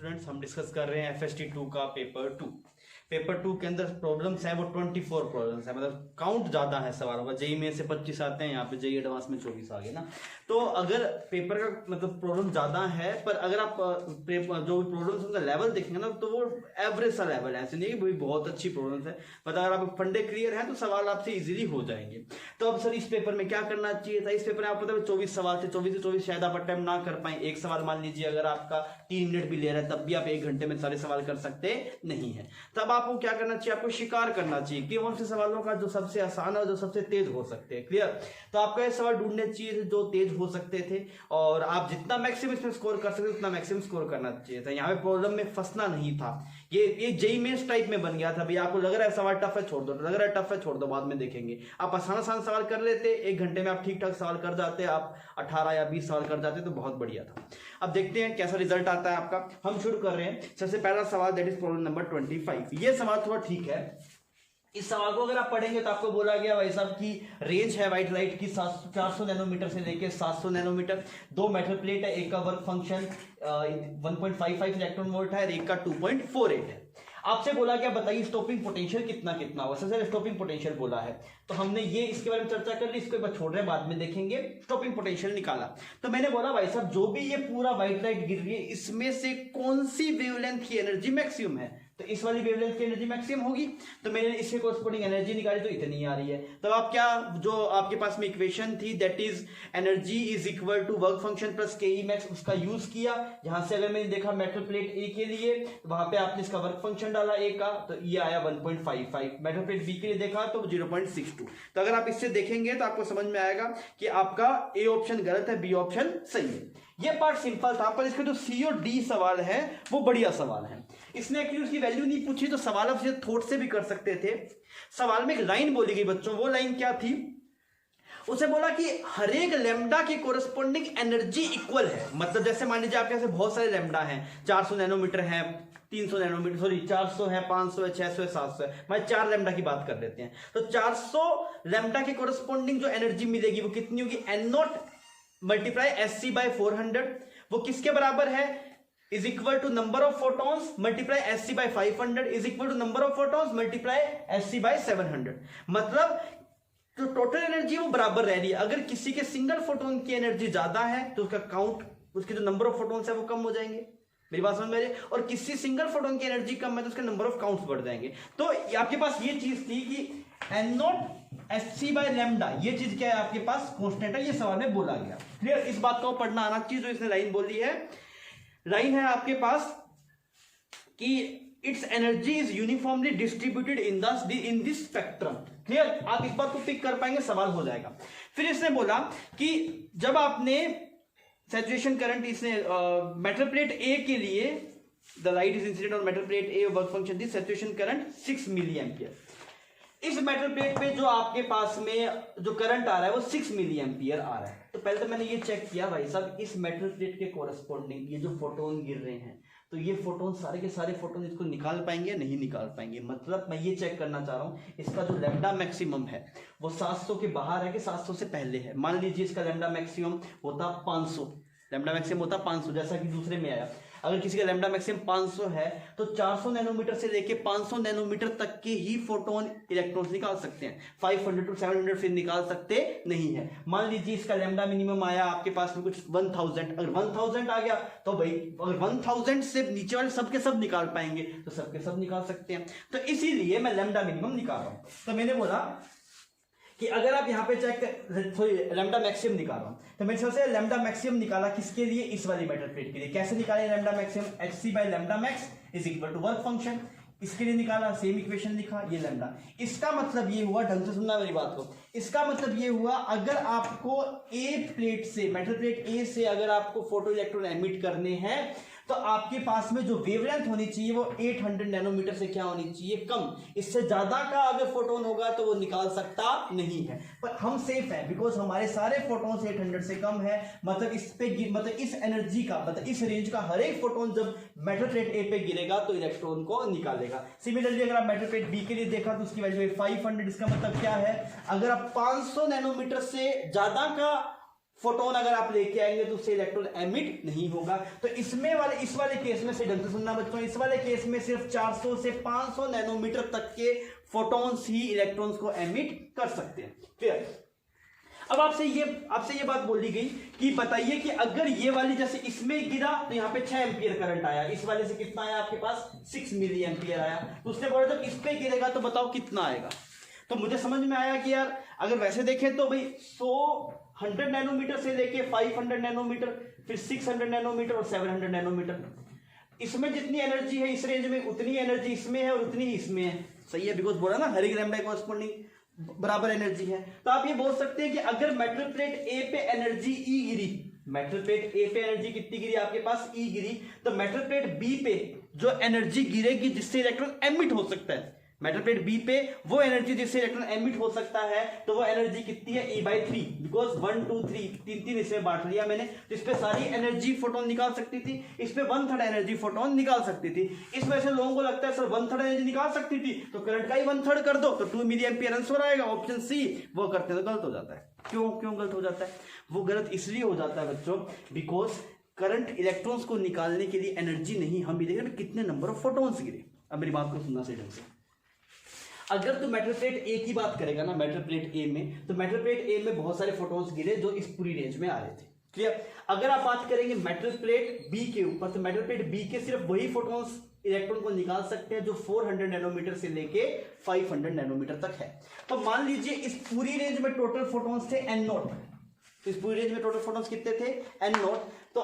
Students हम discuss कर रहे हैं FST 2 का पेपर 2 के अंदर प्रॉब्लम्स है वो 24 प्रॉब्लम्स है, मतलब काउंट ज्यादा है सवालों का। जेई में से 25 आते हैं, यहाँ पे जेई एडवांस में 24 आ गए ना। तो अगर पेपर का मतलब प्रॉब्लम ज्यादा है, पर अगर आप जो प्रॉब्लम्स उनका लेवल देखेंगे ना तो वो एवरेज सा लेवल है, ऐसे नहीं कि बहुत अच्छी प्रॉब्लम्स है। बट अगर आप फंडे क्लियर है तो सवाल आपसे इजीली हो जाएंगे। तो अब सर इस पेपर में क्या करना चाहिए था? इस पेपर में आपको पता है 24 सवाल थे, 24 से 24 शायद आप अटेम्प्ट ना कर पाए। एक सवाल मान लीजिए अगर आपका 3 मिनट भी ले रहा है तब भी आप 1 घंटे में सारे सवाल कर सकते नहीं है। तब आपको क्या करना चाहिए? आपको शिकार करना चाहिए कि कौन से सवालों का जो सबसे आसान है, जो सबसे तेज हो सकते हैं। क्लियर? तो आपको ये सवाल ढूंढने चाहिए जो तेज हो सकते थे, और आप जितना मैक्सिमम इसमें स्कोर कर सकते उतना मैक्सिमम स्कोर करना चाहिए था। यहाँ पे प्रॉब्लम में फंसना नहीं था। ये जेई मेंस टाइप में बन गया था। भैया आपको लग रहा है सवाल टफ है, छोड़ दो, लग रहा है टफ है, छोड़ दो, बाद में देखेंगे। आप आसान सवाल कर लेते, 1 घंटे में आप ठीक ठाक सवाल कर जाते, आप 18 या 20 सवाल कर जाते तो बहुत बढ़िया था। अब देखते हैं कैसा रिजल्ट आता है आपका। हम शुरू कर रहे हैं। सबसे पहला सवाल दैट इज प्रॉब्लम नंबर 25। ये सवाल थोड़ा ठीक है। इस सवाल को अगर आप पढ़ेंगे तो आपको बोला गया भाई साहब की रेंज है व्हाइट लाइट की 400 नैनोमीटर से लेके 700 नैनोमीटर। 2 मेटल प्लेट है, एक का वर्क फंक्शन 1.55 इलेक्ट्रॉन वोल्ट है और एक का 2.48 है। आपसे बोला गया बताइए स्टॉपिंग पोटेंशियल कितना होगा। सबसे स्टॉपिंग पोटेंशियल बोला है तो हमने ये इसके बारे में चर्चा कर ली, इसको एक बार छोड़ रहे हैं, बाद में देखेंगे। स्टॉपिंग पोटेंशियल निकाला तो मैंने बोला भाई साहब जो भी ये पूरा व्हाइट लाइट गिर रही है इसमें से कौन सी वेवलेंथ की एनर्जी मैक्सिमम है, तो इस वाली वेवलेंथ की एनर्जी मैक्सिमम होगी। तो मैंने इसके कोरस्पोंडिंग एनर्जी निकाली तो इतनी आ रही है। तो आप क्या, जो आपके पास में इक्वेशन थी that is energy is equal to work function plus K max, उसका यूज किया। जहां से अगर मैंने देखा मेटल प्लेट ए के लिए तो वहां पे आपने इसका वर्क फंक्शन डाला ए का, तो ये आया 1.55। मेटल प्लेट बी के लिए देखा तो 0.62। तो अगर आप इससे देखेंगे तो आपको समझ में आएगा कि आपका ए ऑप्शन गलत है, बी ऑप्शन सही है। ये पार्ट सिंपल था, पर इसका जो सी और डी सवाल है वो बढ़िया सवाल है। इसने एक्चुअली उसकी वैल्यू नहीं पूछी तो सवाल आप सीधे थोट से भी कर सकते थे। सवाल में एक लाइन बोली गई बच्चों, वो लाइन क्या थी? उसे बोला कि हर एक लैम्डा की कोरस्पोंडिंग एनर्जी इक्वल है। मतलब जैसे मान लीजिए आपके पास बहुत सारे लैम्डा हैं, 400 नैनोमीटर है, 300 नैनोमीटर, सॉरी 400 है, 500 है, 600 है, 700 है। मैं 4 लैम्डा की बात कर लेते हैं। तो 400 लैम्डा की कोरस्पोंडिंग जो एनर्जी मिलेगी वो कितनी होगी? n0 multiply SC bye 400। वो किसके बराबर है? Is equal to number of photons multiply SC by 500 is equal to number of photons multiply SC by 700। मतलब जो टोटल एनर्जी वो बराबर रह रही है। अगर किसी के सिंगल फोटोन की एनर्जी ज्यादा है तो उसका काउंट, उसके जो नंबर ऑफ फोटॉन्स है वो कम हो जाएंगे। मेरी बात समझ में आ रही है? और किसी सिंगल फोटोन की एनर्जी कम है तो उसके नंबर ऑफ काउंट्स बढ़ जाएंगे। तो आपके पास ये चीज थी कि n0 SC बाय लैम्डा, ये चीज क्या है आपके पास? कांस्टेंट है। ये सवाल में बोला गया। क्लियर? इस बात को पढ़ना आना चाहिए जो इसने लाइन बोली है। लाइन है आपके पास कि it's energy is uniformly distributed in this spectrum. Clear? आप इस बात को पिक कर पाएंगे, सवाल हो जाएगा। फिर इसने बोला कि जब आपने सैचुरेशन करंट, इसने मेटल प्लेट ए के लिए the light is incident on metal plate A, work function थी सैचुरेशन करंट 6 मिली एम्पियर। इस मेटल प्लेट पे जो आपके पास में जो करंट आ रहा है वो 6 मिली एम्पियर आ रहा है। तो पहले तो मैंने ये चेक किया भाई साहब इस मेटल प्लेट के कोरस्पोंडिंग ये जो फोटोन गिर रहे हैं तो ये फोटोन सारे के सारे फोटोन इसको निकाल पाएंगे? नहीं निकाल पाएंगे। मतलब मैं ये चेक करना चाह रहा हूं इसका जो लैम्डा मैक्सिमम है वो 700 के बाहर है कि 700 से पहले है। मान लीजिए इसका लैम्डा मैक्सिमम होता 500, लैम्डा मैक्सिमम होता 500 जैसा कि दूसरे में आया। अगर किसी का लैम्डा मैक्सिमम 500 है तो 400 नैनोमीटर से लेके 500 नैनोमीटर तक के ही फोटोन इलेक्ट्रॉन्स निकाल सकते हैं। 500 टू 700 फिर निकाल सकते नहीं है। मान लीजिए इसका लैम्डा मिनिमम आया आपके पास में कुछ 1000। अगर 1000 आ गया तो भाई अगर 1000 से नीचे वाले सबके सब निकाल पाएंगे तो सबके सब निकाल सकते हैं। तो इसीलिए मैं लैम्डा मिनिमम निकाल रहा हूं। तो मैंने बोला कि अगर आप यहाँ पे चेक, सॉरी लैम्डा मैक्सिमम निकाल रहा हूं तो मैंने सबसे लैम्डा मैक्सिमम निकाला किसके लिए? इस वाली मेटल प्लेट के लिए। कैसे निकाले lambda maximum? HC by lambda max is equal to work function. इसके लिए निकाला, सेम इक्वेशन लिखा, ये लैम्डा। इसका मतलब ये हुआ, ढंग से सुनना मेरी बात को, इसका मतलब ये हुआ अगर आपको ए प्लेट से, मेटल प्लेट ए से अगर आपको फोटो इलेक्ट्रॉन एमिट करने हैं तो आपके पास में जो वेवलेंथ होनी चाहिए वो 800 नैनोमीटर से क्या होनी चाहिए? कम। इससे ज्यादा का अगर फोटोन होगा तो वो निकाल सकता नहीं है। पर हम सेफ है बिकॉज हमारे सारे फोटोन 800 से कम है। मतलब इस पे, मतलब इस एनर्जी का, मतलब इस रेंज का हर एक फोटोन जब मेटल प्लेट ए पे गिरेगा तो इलेक्ट्रॉन को निकालेगा। सिमिलरली अगर आप मेटल प्लेट बी के लिए देखा तो उसकी वैल्यू है 500। इसका मतलब क्या है? अगर आप 500 नैनोमीटर से ज्यादा का फोटोन अगर आप लेके आएंगे तो उससे इलेक्ट्रॉन एमिट नहीं होगा। तो इस वाले केस में से ढंग से सुनना बच्चों, इस वाले केस में सिर्फ 400 से 500 नैनोमीटर तक के फोटॉन्स ही इलेक्ट्रॉन्स को एमिट कर सकते हैं। क्लियर? अब आपसे ये बात बोली गई कि बताइए कि अगर ये वाली जैसे इसमें गिरा तो यहाँ पे 6 एम्पियर करंट आया, इस वाले से कितना आया आपके पास 6 मिली एम्पियर आया, तो उसने बोला जब इस पे गिरेगा तो बताओ कितना आएगा। तो मुझे समझ में आया कि यार अगर वैसे देखें तो भाई 100 नैनोमीटर से लेके 500 नैनोमीटर, फिर 600 नैनोमीटर और 700 नैनोमीटर, इसमें जितनी एनर्जी है इस रेंज में उतनी एनर्जी इसमें है और उतनी ही इसमें है। सही है, बिकॉज बोला ना हर एक लैम्डा कॉरस्पॉन्डिंग बराबर एनर्जी है। तो आप ये बोल सकते हैं कि अगर मेटल प्लेट ए पे एनर्जी ई गिरी, मेटल प्लेट ए पे एनर्जी कितनी गिरी आपके पास ई गिरी, तो मेटल प्लेट बी पे जो एनर्जी गिरेगी जिससे इलेक्ट्रॉन एमिट हो सकता है, मेटल प्लेट बी पे वो एनर्जी जिससे इलेक्ट्रॉन एमिट हो सकता है, तो वो एनर्जी कितनी है E/3, बिकॉज 1 2 3 तीन इसमें बांट लिया मैंने, तो इस पे सारी एनर्जी फोटोन निकाल सकती थी, इस पे 1/3 एनर्जी फोटोन निकाल सकती थी। इस वजह से लोगों को लगता है सर 1/3 एनर्जी निकाल सकती थी तो करंट का ही 1/3 कर दो तो 2 मिली एम्पियर आंसर आएगा, ऑप्शन सी। वो करते तो गलत हो जाता है। क्यों गलत हो जाता है? वो गलत इसलिए हो जाता है बच्चों, बिकॉज करंट इलेक्ट्रॉन्स को निकालने के लिए एनर्जी नहीं, हम भी देख रहे हैं कितने नंबर ऑफ फोटोन्स गिरे। अब मेरी बात को सुनना सही ढंग से, अगर तो मेटल प्लेट ए की बात करेगा ना, मेटल प्लेट ए में, तो मेटल प्लेट ए में बहुत सारे फोटॉन्स गिरे जो इस पूरी रेंज में आ रहे थे। क्लियर? अगर आप बात करेंगे मेटल प्लेट बी के ऊपर, तो मेटल प्लेट बी के सिर्फ वही फोटॉन्स इलेक्ट्रॉन को निकाल सकते हैं जो 400 नैनोमीटर से लेके 500 नैनोमीटर तक है। तो मान लीजिए इस पूरी रेंज में टोटल फोटॉन्स थे n0, तो इस पूरी रेंज में टोटल फोटॉन्स कितने थे n0। तो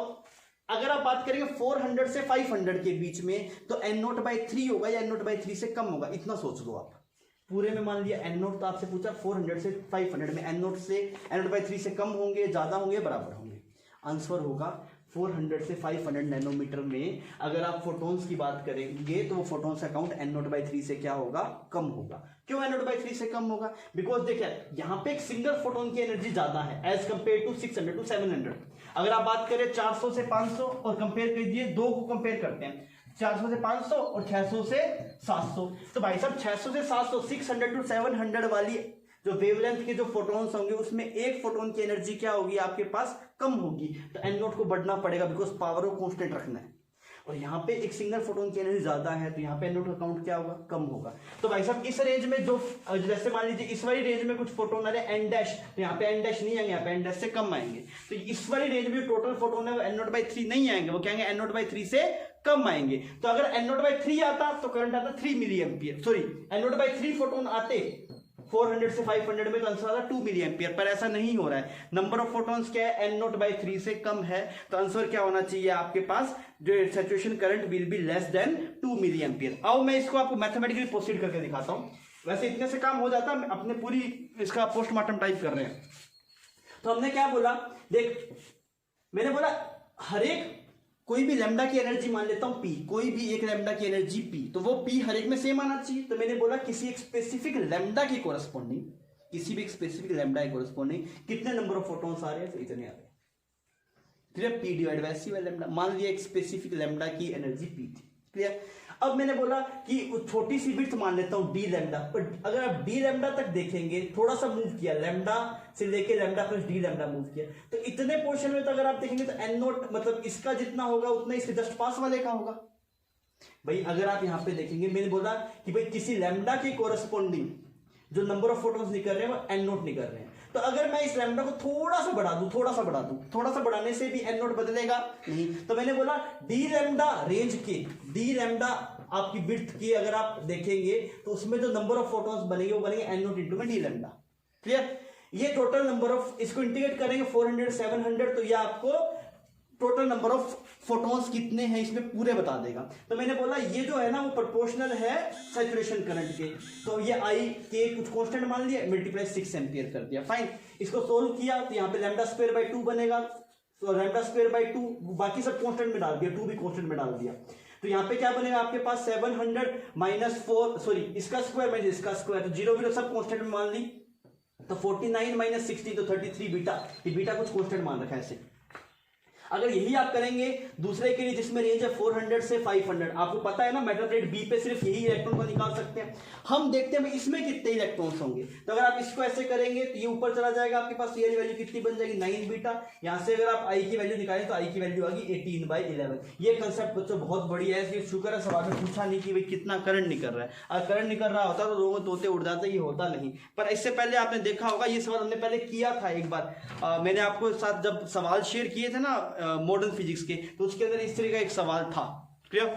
अगर आप बात करेंगे 400 से 500 के बीच में, तो n0/3 होगा या n0/3 से कम होगा, इतना सोच लो आप। पूरे में मान लिया n0, तो आपसे पूछा 400 से 500 में n0/3 से कम होंगे, ज्यादा होंगे, बराबर होंगे। आंसर होगा 400 से 500 नैनोमीटर में अगर आप फोटॉन्स की बात करेंगे तो वो फोटॉन्स का काउंट n0/3 से क्या होगा, कम होगा। क्यों n0/3 से कम होगा? बिकॉज देखिए यहाँ पे एक सिंगल फोटोन की एनर्जी ज्यादा है एज कंपेयर टू 600 to 700। अगर आप बात करें 400 से 500 और कंपेयर कीजिए, दो को कंपेयर करते हैं, 400 से 500 और 600 से 700, तो भाई साहब 600 से 700 600 to 700 वाली जो वेवलेंथ के जो फोटॉन्स होंगे उसमें एक फोटोन की एनर्जी क्या होगी आपके पास, कम होगी। तो n0 को बढ़ना पड़ेगा बिकॉज पावर को कांस्टेंट रखना है, और यहाँ पे एक सिंगल फोटोन की एनर्जी ज्यादा है तो यहाँ पे n0 का काउंट क्या होगा, कम होगा। तो भाई साहब इस रेंज में जो जैसे मान लीजिए इस वाली रेंज में कुछ फोटोन आ रहे हैं n', तो यहाँ पे n' नहीं आएंगे, यहाँ पे n' से कम आएंगे। तो इस वाली रेंज में टोटल फोटोन है वो n0/3 नहीं आएंगे, वो क्या आएंगे n0/3 से कम आएंगे। तो अगर n0/3 आता तो करंट आता 3 milli ampere, sorry n0/3 photon आते 400 से 500 में, तो आंसर आता 2 मिली एम्पियर, पर ऐसा नहीं हो रहा है। नंबर ऑफ फोटॉन्स क्या है, n0/3 से कम है, तो आंसर क्या होना चाहिए आपके पास, जो saturation current will be less than 2 milli ampere. आओ मैं इसको आपको मैथमेटिकली प्रोसीड करके दिखाता हूं। वैसे इतने से काम हो जाता है, अपने पूरी इसका पोस्टमार्टम टाइप कर रहे हैं। तो हमने क्या बोला, देख मैंने बोला हर एक कोई भी लैम्डा की एनर्जी मान लेता हूं P, कोई भी एक लैम्डा की एनर्जी P, तो वो P हर एक में सेम आना चाहिए। तो मैंने बोला किसी एक स्पेसिफिक लैम्डा की कोरस्पॉन्डिंग, किसी भी स्पेसिफिक लैम्डा की कोरस्पॉन्डिंग कितने नंबर ऑफ फोटॉन्स आ रहे हैं, तो इतने आ रहे हैं। फिर P divide by C lambda, मान लिया एक स्पेसिफिक लैम्डा की एनर्जी P थी। क्लियर? अब मैंने बोला कि छोटी सी विड्थ मान लेता हूं d लैम्डा, पर अगर आप d लैम्डा तक देखेंगे, थोड़ा सा मूव किया, लैम्डा से लेके lambda plus d lambda move किया, तो इतने पोर्शन में तो अगर आप देखेंगे तो n0 मतलब इसका जितना होगा उतना इसके जस्ट पास वाले का होगा। भाई अगर आप यहां पे देखेंगे, मैंने बोला कि भाई किसी लैम्डा के कोरस्पॉन्डिंग जो नंबर ऑफ फोटॉन्स निकल रहे हैं वो n0 निकल रहे हैं। तो अगर मैं इस लैम्डा को थोड़ा सा बढ़ा दूं, थोड़ा सा बढ़ाने से भी n0 बदलेगा नहीं। तो मैंने बोला d लैम्डा रेंज के, d लैम्डा आपकी विड्थ की अगर आप देखेंगे तो उसमें जो नंबर ऑफ फोटॉन्स बनेंगे वो बनेंगे n0 इंटू में d लैम्डा। क्लियर? ये टोटल नंबर ऑफ, इसको इंटीग्रेट करेंगे 400 700, तो ये आपको टोटल नंबर ऑफ फोटॉन्स कितने हैं इसमें पूरे बता देगा। तो मैंने बोला ये जो है ना वो प्रोपोर्शनल है सैचुरेशन करंट के, तो ये आई के कुछ कांस्टेंट मान लिया, मल्टीप्लाई 6 एम्पियर कर दिया। फाइन, इसको सोल्व किया तो यहाँ पे λ² 2 बनेगा, तो λ² 2 बाकी सब कांस्टेंट में डाल दिया, 2 भी कांस्टेंट में डाल दिया। तो यहाँ पे क्या बनेगा आपके पास 700 माइनस 4, सॉरी इसका स्क्वायर माइनस इसका स्क्वायर, तो 0 सब कांस्टेंट में मान ली, तो 49 माइनस 60 तो 33 बीटा, ये बीटा कुछ कांस्टेंट मान रखा है ऐसे। अगर यही आप करेंगे दूसरे के लिए जिसमें रेंज है 400 से 500, आपको पता है ना मेटल प्लेट बी पे सिर्फ यही इलेक्ट्रॉन को निकाल सकते हैं, हम देखते हैं इसमें कितने इलेक्ट्रॉन्स होंगे। तो अगर आप इसको ऐसे करेंगे तो ये ऊपर चला जाएगा, आपके पास ये वैल्यू कितनी बन जाएगी 9 बीटा। यहाँ से अगर आप आई की वैल्यू निकालें तो आई की वैल्यू आएगी 18/11। ये कंसेप्ट बच्चों बहुत बढ़िया है, शुक्र है सवाल में पूछा नहीं कि भाई कितना करंट निकल रहा है, अगर करंट निकल रहा होता तो लोगों तोते उड़ जाते, ये होता नहीं। पर इससे पहले आपने देखा होगा ये सवाल हमने पहले किया था एक बार, मैंने आपको साथ जब सवाल शेयर किए थे ना मॉडर्न फिजिक्स के, तो उसके अंदर इस तरह का एक सवाल था। क्लियर?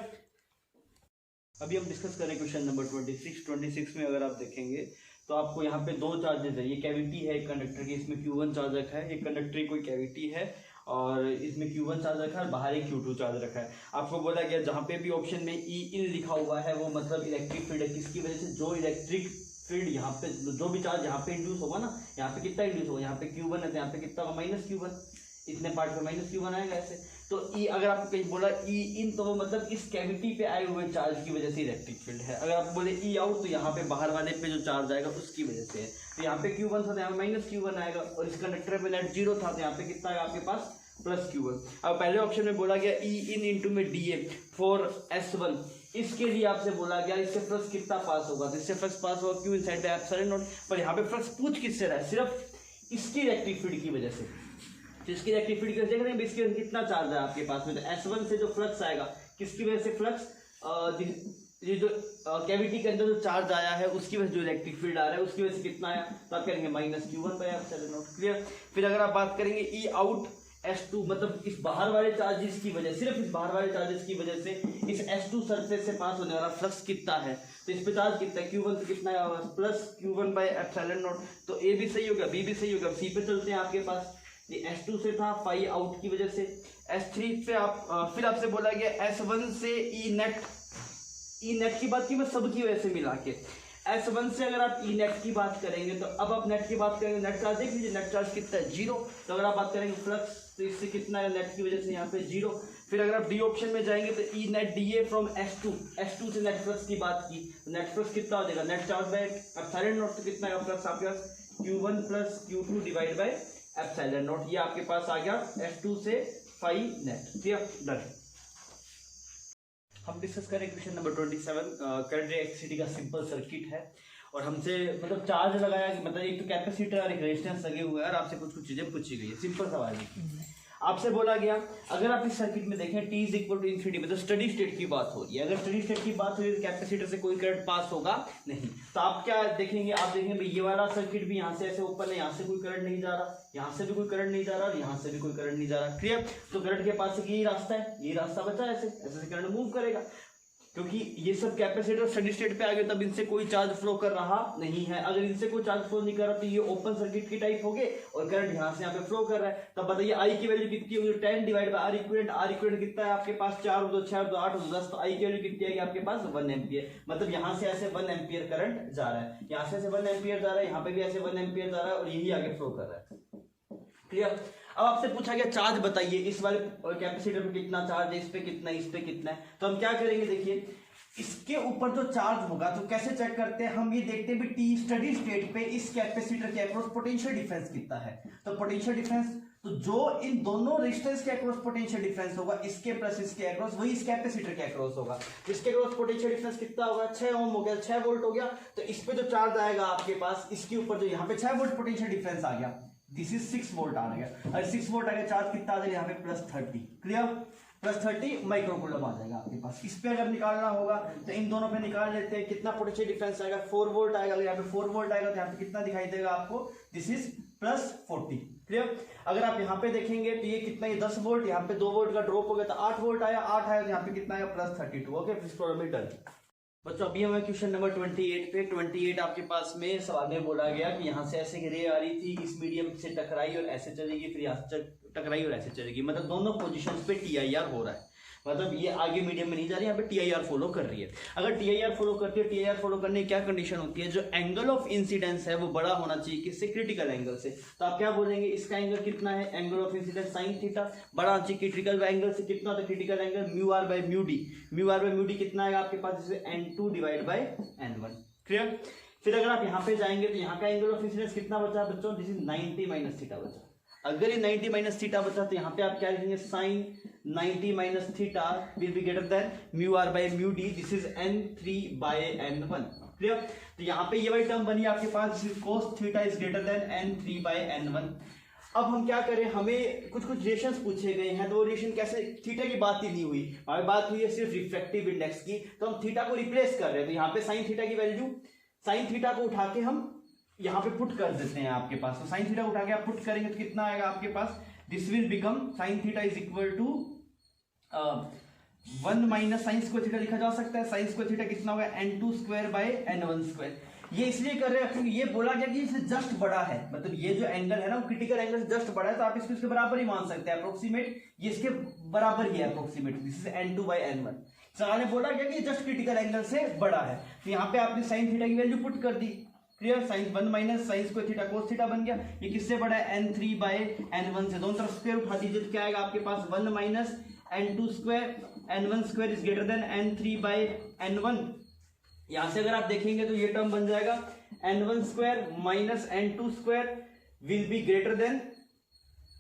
अभी हम डिस्कस करें क्वेश्चन नंबर 26 में अगर आप देखेंगे तो आपको यहाँ पे दो चार्जेस है, ये कैविटी है एक कंडक्टर की, इसमें Q1 चार्ज रखा है, एक कंडक्टर की कोई कैविटी है और इसमें Q1 चार्ज रखा है, बाहर एक Q2 चार्ज रखा है। आपको बोला गया जहाँ पे भी ऑप्शन में ई इन लिखा हुआ है वो मतलब इलेक्ट्रिक फील्ड है, किसकी वजह से, जो इलेक्ट्रिक फील्ड यहाँ पे जो भी चार्ज यहाँ पे इंड्यूस होगा ना, यहाँ पे कितना इंड्यूस होगा, यहाँ पे Q1 है तो यहाँ पे कितना होगा -Q1, इतने पार्ट पे -Q1 आएगा ऐसे। तो ई अगर आपको कहीं बोला ई इन तो वो मतलब इस कैविटी पे आए हुए चार्ज की वजह से इलेक्ट्रिक फील्ड है। अगर आप बोले ई आउट तो यहाँ पे बाहर वाले पे जो चार्ज आएगा उसकी वजह से है। तो यहाँ पे Q1 था तो यहाँ पे -Q1 आएगा, और इस कंडक्टर पे नेट 0 था तो यहाँ पे कितना आएगा आपके पास +Q1। अब पहले ऑप्शन में बोला गया ई इन इंटू में DA फॉर S1, इसके लिए आपसे बोला गया इससे फ्लक्स कितना पास होगा, तो इससे फ्लक्स पास होगा Q inside by epsilon not. पर यहाँ पे फ्लक्स पूछ किससे रहा है, सिर्फ इसकी इलेक्ट्रिक फील्ड की वजह से। तो इसकी इलेक्ट्रिक फील्ड देख रहे हैं इसके कितना चार्ज है आपके पास में, तो S1 से जो फ्लक्स आएगा किसकी वजह से, फ्लक्स ये जो कैविटी के अंदर जो चार्ज आया है उसकी वजह से जो इलेक्ट्रिक फील्ड आ रहा है उसकी वजह से कितना आया, तो आप करेंगे -Q1 by epsilon naught. Clear? फिर अगर आप बात करेंगे ई आउट S2 मतलब इस बाहर वाले चार्जेस की वजह, सिर्फ इस बाहर वाले चार्जेस की वजह से इस S2 सरफेस से पास होने वाला फ्लक्स कितना है, तो इस पे चार्ज कितना है Q1 तो कितना है +Q1 बाय एप्सिलॉन नॉट। तो ए भी सही होगा, बी भी सही होगा। सी पे चलते हैं, आपके पास ये S2 से था फाई आउट की वजह से, S3 पे आप फिर आपसे बोला गया S1 से ई नेट की बात की मैं सबकी वजह से मिला के, S1 से अगर आप ई नेट की बात करेंगे तो अब आप नेट की बात करेंगे, नेट चार्ज देख लीजिए, नेट चार्ज कितना है 0। तो अगर आप बात करेंगे फ्लक्स तो इससे कितना है नेट की वजह से यहाँ पे 0। फिर अगर आप डी ऑप्शन में जाएंगे तो E net DA from S2 से नेट फ्लक्स की बात की, नेट फ्लक्स कितना हो जाएगा, net charge by epsilon not, तो कितना है फ्लक्स आपके पास Q1 + Q2 divide by epsilon not. ये आपके पास आ गया S2 से फाई नेट। ठीक है, डन। हम डिस्कस करें क्वेश्चन नंबर 27। करंट इलेक्ट्रिसिटी का सिंपल सर्किट है और हमसे मतलब चार्ज लगाया, मतलब एक तो कैपेसिटर और एक रेजिस्टेंस लगे हुए हैं और आपसे कुछ चीजें पूछी गई है। सिंपल सवाल है, आपसे बोला गया अगर आप इस सर्किट में देखें t = ∞, मतलब स्टडी स्टेट की बात हो रही है। अगर स्टडी स्टेट की बात हो रही है तो कैपेसिटर से कोई करंट पास होगा नहीं। तो आप क्या देखेंगे, आप देखेंगे भाई ये वाला सर्किट भी यहाँ से ऐसे ओपन है, यहाँ से कोई करंट नहीं जा रहा, यहाँ से भी कोई करंट नहीं जा रहा, यहाँ से भी कोई करंट नहीं जा रहा। क्लियर? तो करंट के पास यही रास्ता है, यही रास्ता बचा है, ऐसे करंट मूव करेगा, क्योंकि ये सब कैपेसिटर स्टडी स्टेट पे आ गए तब इनसे कोई चार्ज फ्लो कर रहा नहीं है। अगर इनसे कोई चार्ज फ्लो नहीं कर रहा तो ये ओपन सर्किट की टाइप हो गए और करंट यहाँ से यहाँ पे फ्लो कर रहा है। तब बताइए आई की वैल्यू कितनी होगी, 10 डिवाइड बाय R इक्विवेलेंट कितना है आपके पास, 4 2 6 2 8 2 10, तो आई की वैल्यू कितनी आएगी आपके पास 1 एम्पियर। मतलब यहाँ से ऐसे 1 एम्पियर करंट जा रहा है, यहाँ से ऐसे 1 एम्पियर जा रहा है, यहाँ पे भी ऐसे 1 एम्पियर जा रहा है और यही आगे फ्लो कर रहा है। क्लियर? अब आपसे पूछा गया चार्ज बताइए इस वाले कैपेसिटर पे कितना चार्ज है, इस पे कितना है, इस पे कितना है। तो हम क्या करेंगे, देखिए इसके ऊपर जो चार्ज होगा तो कैसे चेक करते हैं, हम ये देखते हैं टी स्टडी स्टेट पे इस कैपेसिटर के अक्रॉस पोटेंशियल डिफरेंस कितना है। तो पोटेंशियल डिफरेंस, तो जो इन दोनों रेजिस्टेंस के अक्रॉस पोटेंशियल डिफरेंस होगा, इसके प्लस इसके अक्रॉस, वही इस कैपेसिटर के अक्रॉस होगा। इसके अक्रॉस पोटेंशियल डिफरेंस कितना होगा, 6 ओम हो गया, 6 वोल्ट हो गया। तो इस पे जो चार्ज आएगा आपके पास, इसके ऊपर जो यहाँ पे 6 वोल्ट पोटेंशियल डिफरेंस आ गया, दिस इज 6 वोल्ट आ गया, और 6 वोल्ट आ गया, चार्ज कितना आ जाएगा यहाँ पे +30। क्लियर? +30 माइक्रोकूलम आ जाएगा आपके पास। इस पे अगर निकालना होगा तो इन दोनों पे निकाल लेते हैं, कितना पोटेंशियल डिफरेंस आएगा, 4 वोल्ट आएगा। यहाँ पे 4 वोल्ट आएगा तो यहाँ पे कितना दिखाई देगा आपको, दिस इज +40। क्लियर? अगर आप यहाँ पे देखेंगे तो ये कितना, ये 10 वोल्ट, यहाँ पे 2 वोल्ट का ड्रॉप हो गया तो 8 वोल्ट आया, 8 आया तो यहाँ पे कितना आया +32। ओके, इस प्रॉब्लम में डन। बच्चों अभी हमें क्वेश्चन नंबर 28 पे 28 आपके पास में सवाल में बोला गया कि यहाँ से ऐसे रे आ रही थी, इस मीडियम से टकराई और ऐसे चलेगी, फिर यहाँ से टकराई और ऐसे चलेगी, मतलब दोनों पोजीशंस पे TIR हो रहा है। मतलब ये आगे मीडियम में नहीं जा रही, यहाँ पे TIR फॉलो कर रही है। अगर TIR फॉलो करती है, TIR फॉलो करने की क्या कंडीशन होती है, जो एंगल ऑफ इंसिडेंस है वो बड़ा होना चाहिए किससे, क्रिटिकल एंगल से। तो आप क्या बोलेंगे, इसका एंगल कितना है, angle of incidence sin theta बड़ा होना चाहिए क्रिटिकल एंगल से। कितना होता है क्रिटिकल एंगल, μr/μd। μr/μd कितना आएगा आपके पास, जैसे n2 divide by n1। Clear? फिर अगर आप यहाँ पे जाएंगे तो यहाँ का एंगल ऑफ इंसिडेंस कितना बचा बच्चों, दिस इज 90 - थीटा बचा। अगर ये 90 माइनस थीटा बचा तो यहाँ पे आप क्या लिखेंगे, sine 90 minus theta will be greater than mu R by mu D, this is n3 by n1। Clear? तो यहाँ पे ये वाली टर्म बनी आपके पास, cos theta is greater than n3 by n1। अब हम क्या करें, हमें कुछ रिलेशंस पूछे गए हैं, तो वो रिलेशन कैसे, थीटा की बात ही नहीं हुई, हमारी बात हुई है सिर्फ रिफ्रैक्टिव इंडेक्स की, तो हम थीटा को रिप्लेस कर रहे हैं। तो यहाँ पे साइन थीटा की वैल्यू, साइन थीटा को उठा के हम यहाँ पे पुट कर देते हैं आपके पास। तो साइन थीटा उठा के आप पुट करेंगे तो कितना आएगा आपके पास, this will become sine theta is equal to 1 minus sine square theta लिखा जा सकता है। साइन स्क्वायर थीटा कितना होगा, n2 square by n1 square. ये इसलिए कर रहे हैं क्योंकि ये बोला गया कि इससे जस्ट बड़ा है, मतलब ये जो एंगल है ना वो क्रिटिकल एंगल से जस्ट बड़ा है, तो आप इसको इसके बराबर ही मान सकते हैं, अप्रोक्सीमेट ये इसके बराबर ही है approximate, this is n2 bye n1। सवाल में बोला गया कि जस्ट क्रिटिकल एंगल से बड़ा है, तो यहाँ पे आपने साइन थीटा की वैल्यू पुट कर दी। Clear? Sine 1 minus sine square theta cos theta बन गया। ये किससे बड़ा है, n3 बाय n1 से। दोनों तरफ स्क्वायर उठा दीजिए तो क्या आएगा आपके पास, 1 minus n2 square n1 square is greater than n3 by n1। यहां से अगर आप देखेंगे तो ये टर्म बन जाएगा n1 square minus n2 square will be greater than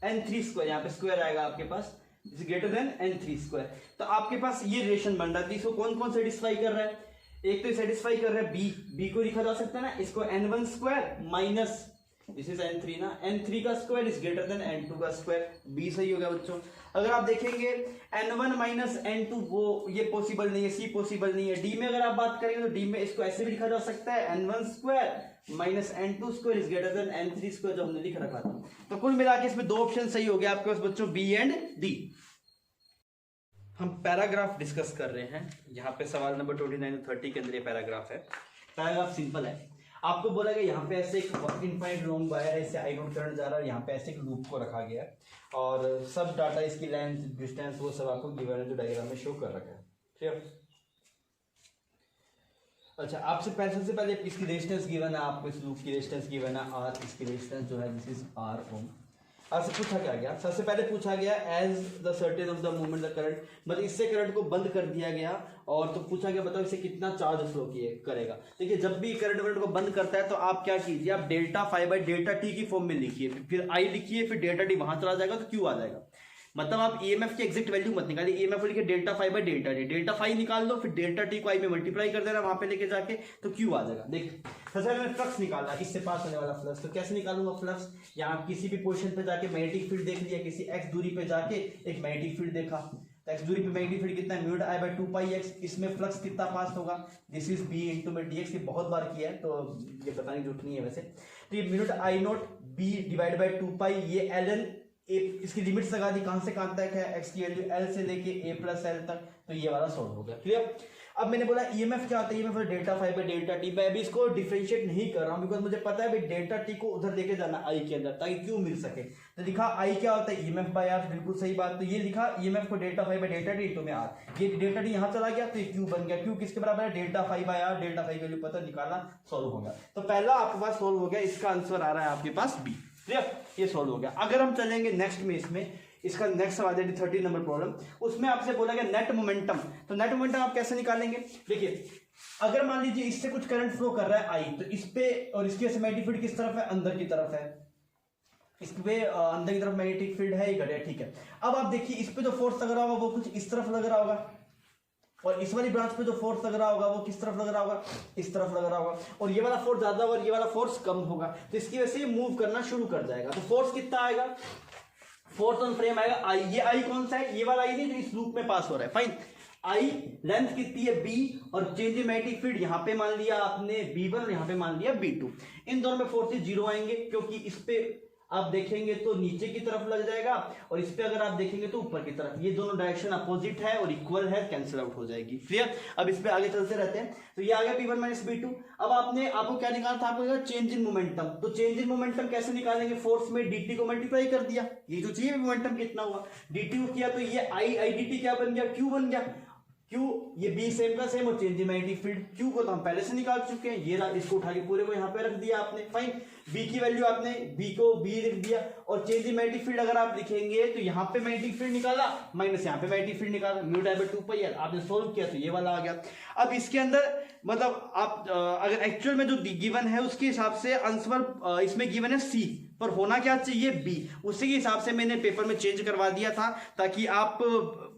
n3 square, यहाँ पे स्क्वायर आएगा आपके पास, is greater than n3 square. तो आपके पास ये रिलेशन बन रहा है। इसको कौन कौन सेटिस्फाई कर रहा है, एक तो सेटिस्फाई कर रहा है बी को लिखा जा सकता है ना, इसको n1 square minus this is n3 ना, n3 का square is greater then n2 का स्क्वायर, बी सही हो गया बच्चों। अगर आप देखेंगे n1 माइनस n2 वो ये पॉसिबल नहीं है, सी पॉसिबल नहीं है। डी में अगर आप बात करेंगे तो डी में इसको ऐसे भी लिखा जा सकता है, n1 square minus n2 square is greater than n3 square, जो हमने लिख रखा था। तो कुल मिलाकर इसमें दो ऑप्शन सही हो गया आपके पास बच्चों, बी एंड डी। हम पैराग्राफ डिस्कस कर रहे हैं, यहाँ पे सवाल नंबर 29 और 30 के अंदर ये पैराग्राफ है। पैराग्राफ सिंपल है, आपको बोला गया यहाँ पे ऐसे एक इनफाइनाइट लॉन्ग वायर है, इससे आई नोट करंट जा रहा है, यहाँ पे ऐसे एक लूप को रखा गया है और सब डाटा इसकी लेंथ डिस्टेंस वो सब आपको गिवन है, जो डायग्राम में शो कर रखा है। ठीक। अच्छा, आपसे सबसे पहले इसकी रेजिस्टेंस गिवन है, आपको इस लूप की रेजिस्टेंस गिवन है आर, इसकी रेजिस्टेंस जो है दिस इज आर ओम। आपसे पूछा क्या गया, सबसे पहले पूछा गया as the certain of the movement the current, मतलब इससे करंट को बंद कर दिया गया और तो पूछा गया बताओ इसे कितना चार्ज फ्लो करेगा। देखिए जब भी करंट को बंद करता है तो आप क्या कीजिए, आप delta phi by delta T की फॉर्म में लिखिए, फिर आई लिखिए, फिर डेल्टा टी वहां चला जाएगा तो क्यू आ जाएगा। मतलब आप ईएमएफ की एग्जैक्ट वैल्यू मत निकालिए, ईएमएफ लिखिए delta phi by delta T, delta phi निकाल लो, फिर डेल्टा टी को आई में मल्टीप्लाई कर देना वहां पे लेके जाके, तो क्यू आ जाएगा। देखिए सबसे पहले मैंने फ्लक्स निकाला, इससे पास होने वाला फ्लक्स, तो कैसे निकालूंगा फ्लक्स, यहाँ किसी भी पोजीशन पे जाके मैग्नेटिक फील्ड देख लिया, किसी एक्स दूरी पे जाके एक मैग्नेटिक फील्ड देखा, तो एक्स दूरी पे मैग्नेटिक फील्ड कितना है, म्यू आई बाय 2 पाई एक्स, इसमें फ्लक्स कितना पास होगा, दिस इज बी इंटू में डीएक्स, ये बहुत बार किया है तो ये बताने की जरूरत नहीं है वैसे। तो ये mu I not be divide by 2 पाई, ये एल एन ए, इसकी लिमिट्स लगा दी, कहां से कहां तक है, एक्स की वैल्यू एल से लेके ए प्लस एल तक, तो ये वाला सॉल्व हो गया। क्लियर? अब मैंने बोला ईएमएफ क्या होता है, EMF delta phi by delta T. मैं अभी इसको डिफरेंशिएट नहीं कर रहा हूं बिकॉज मुझे पता है भाई डेल्टा टी को उधर लेके जाना आई के अंदर ताकि क्यू मिल सके। तो लिखा आई क्या होता है, ईएमएफ बाय आर, बिल्कुल सही बात। तो ये लिखा ईएमएफ को delta phi by delta T into में आर, ये डेल्टा टी यहां चला गया तो ये क्यू बन गया। क्यू किसके बराबर है, delta phi by R, delta phi value पता निकालना, सॉल्व हो गया। तो पहला आपके पास सॉल्व हो गया, इसका आंसर आ रहा है आपके पास बी। क्लियर? ये सॉल्व हो गया। अगर हम चलेंगे नेक्स्ट में, इसमें इसका नेक्स्ट सवाल है 30 नंबर प्रॉब्लम, उसमें आपसे बोला गया नेट मोमेंटम। तो नेट मोमेंटम आप कैसे निकालेंगे, देखिए अगर मान लीजिए इससे कुछ करंट फ्लो कर रहा है आई, तो इस पे और इसकी मैग्नेटिक फील्ड किस तरफ है, अंदर की तरफ है, इस पे अंदर की तरफ मैग्नेटिक फील्ड है, ये घड़े, ठीक है। अब आप देखिए इस पे जो फोर्स लग रहा होगा वो कुछ इस तरफ लग रहा होगा, और इस वाली ब्रांच पे जो फोर्स लग रहा होगा वो किस तरफ लग रहा होगा, इस तरफ लग रहा होगा, और ये वाला फोर्स ज्यादा होगा और ये वाला फोर्स कम होगा, तो इसकी वजह से ये मूव करना शुरू कर जाएगा। तो फोर्स कितना आएगा, फोर्स ऑन फ्रेम आएगा आई। ये आई कौन सा है, ये वाला आई नहीं जो इस लूप में पास हो रहा है, फाइन। आई लेंथ कितनी है बी, और चेंज इन मैग्नेटिक फील्ड यहाँ पे मान लिया आपने B1 और यहाँ पे मान लिया B2। इन दोनों में फोर्सेस जीरो आएंगे क्योंकि इस पे आप देखेंगे तो नीचे की तरफ लग जाएगा और इस पे अगर आप देखेंगे तो ऊपर की तरफ। ये दोनों डायरेक्शन अपोजिट है और इक्वल है, कैंसिल आउट हो जाएगी। क्लियर? अब इस पे आगे चलते रहते हैं। तो ये आ गया P1 माइनस B2। अब आपको क्या निकालना था, आपको चेंज इन मोमेंटम। तो चेंज इन मोमेंटम कैसे निकालेंगे, फोर्स में dt को मल्टीप्लाई कर दिया, ये जो चाहिए मोमेंटम कितना हुआ, dt को किया तो ये आई dt क्या बन गया, q बन गया। क्यू ये बी सेम का सेम और change in magnetic field, Q को तो हम पहले से निकाल चुके हैं, ये इसको उठा के पूरे को यहाँ पे रख दिया आपने, फाइन। बी की वैल्यू आपने बी को बी लिख दिया, और चेंज इन मैग्नेटिक फील्ड अगर आप लिखेंगे तो यहाँ पे मैग्नेटिक फील्ड निकाला माइनस यहाँ पे मैग्नेटिक फील्ड निकाला, म्यू डाई बाई 2 पाई आर आपने सोल्व किया तो ये वाला आ गया। अब इसके अंदर मतलब आप अगर एक्चुअल में जो गिवन है उसके हिसाब से आंसर इसमें गिवन है सी, पर होना क्या चाहिए बी, उसी के हिसाब से मैंने पेपर में चेंज करवा दिया था ताकि आप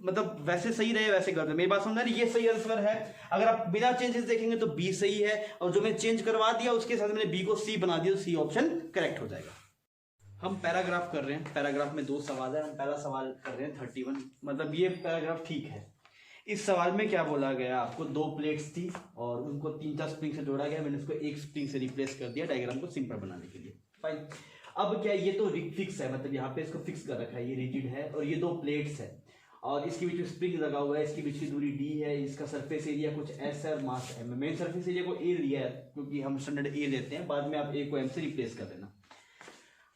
मतलब वैसे सही रहे वैसे कर दो। मेरी बात समझ रही, ये सही आंसर है। अगर आप बिना चेंजेस देखेंगे तो बी सही है, और जो मैं चेंज करवा दिया उसके साथ मैंने बी को सी बना दिया, तो सी ऑप्शन करेक्ट हो जाएगा। हम पैराग्राफ कर रहे हैं, पैराग्राफ में 2 सवाल है, हम पहला सवाल कर रहे हैं 31, मतलब ये पैराग्राफ ठीक है। इस सवाल में क्या बोला गया, आपको 2 प्लेट्स थी और उनको 3-4 स्प्रिंग से जोड़ा गया, मैंने उसको 1 स्प्रिंग से रिप्लेस कर दिया डायग्राम को सिंपल बनाने के लिए। फाइन, अब क्या ये तो फिक्स है, मतलब यहाँ पे इसको फिक्स कर रखा है, ये रिजिड है और ये 2 प्लेट्स है और इसके बीच में स्प्रिंग लगा हुआ है, इसके बीच की दूरी डी है, इसका सरफेस एरिया कुछ एस है और मास एम है। मेन सरफेस एरिया को ए लिया है क्योंकि हम स्टैंडर्ड ए लेते हैं, बाद में आप ए को एम से रिप्लेस कर देना।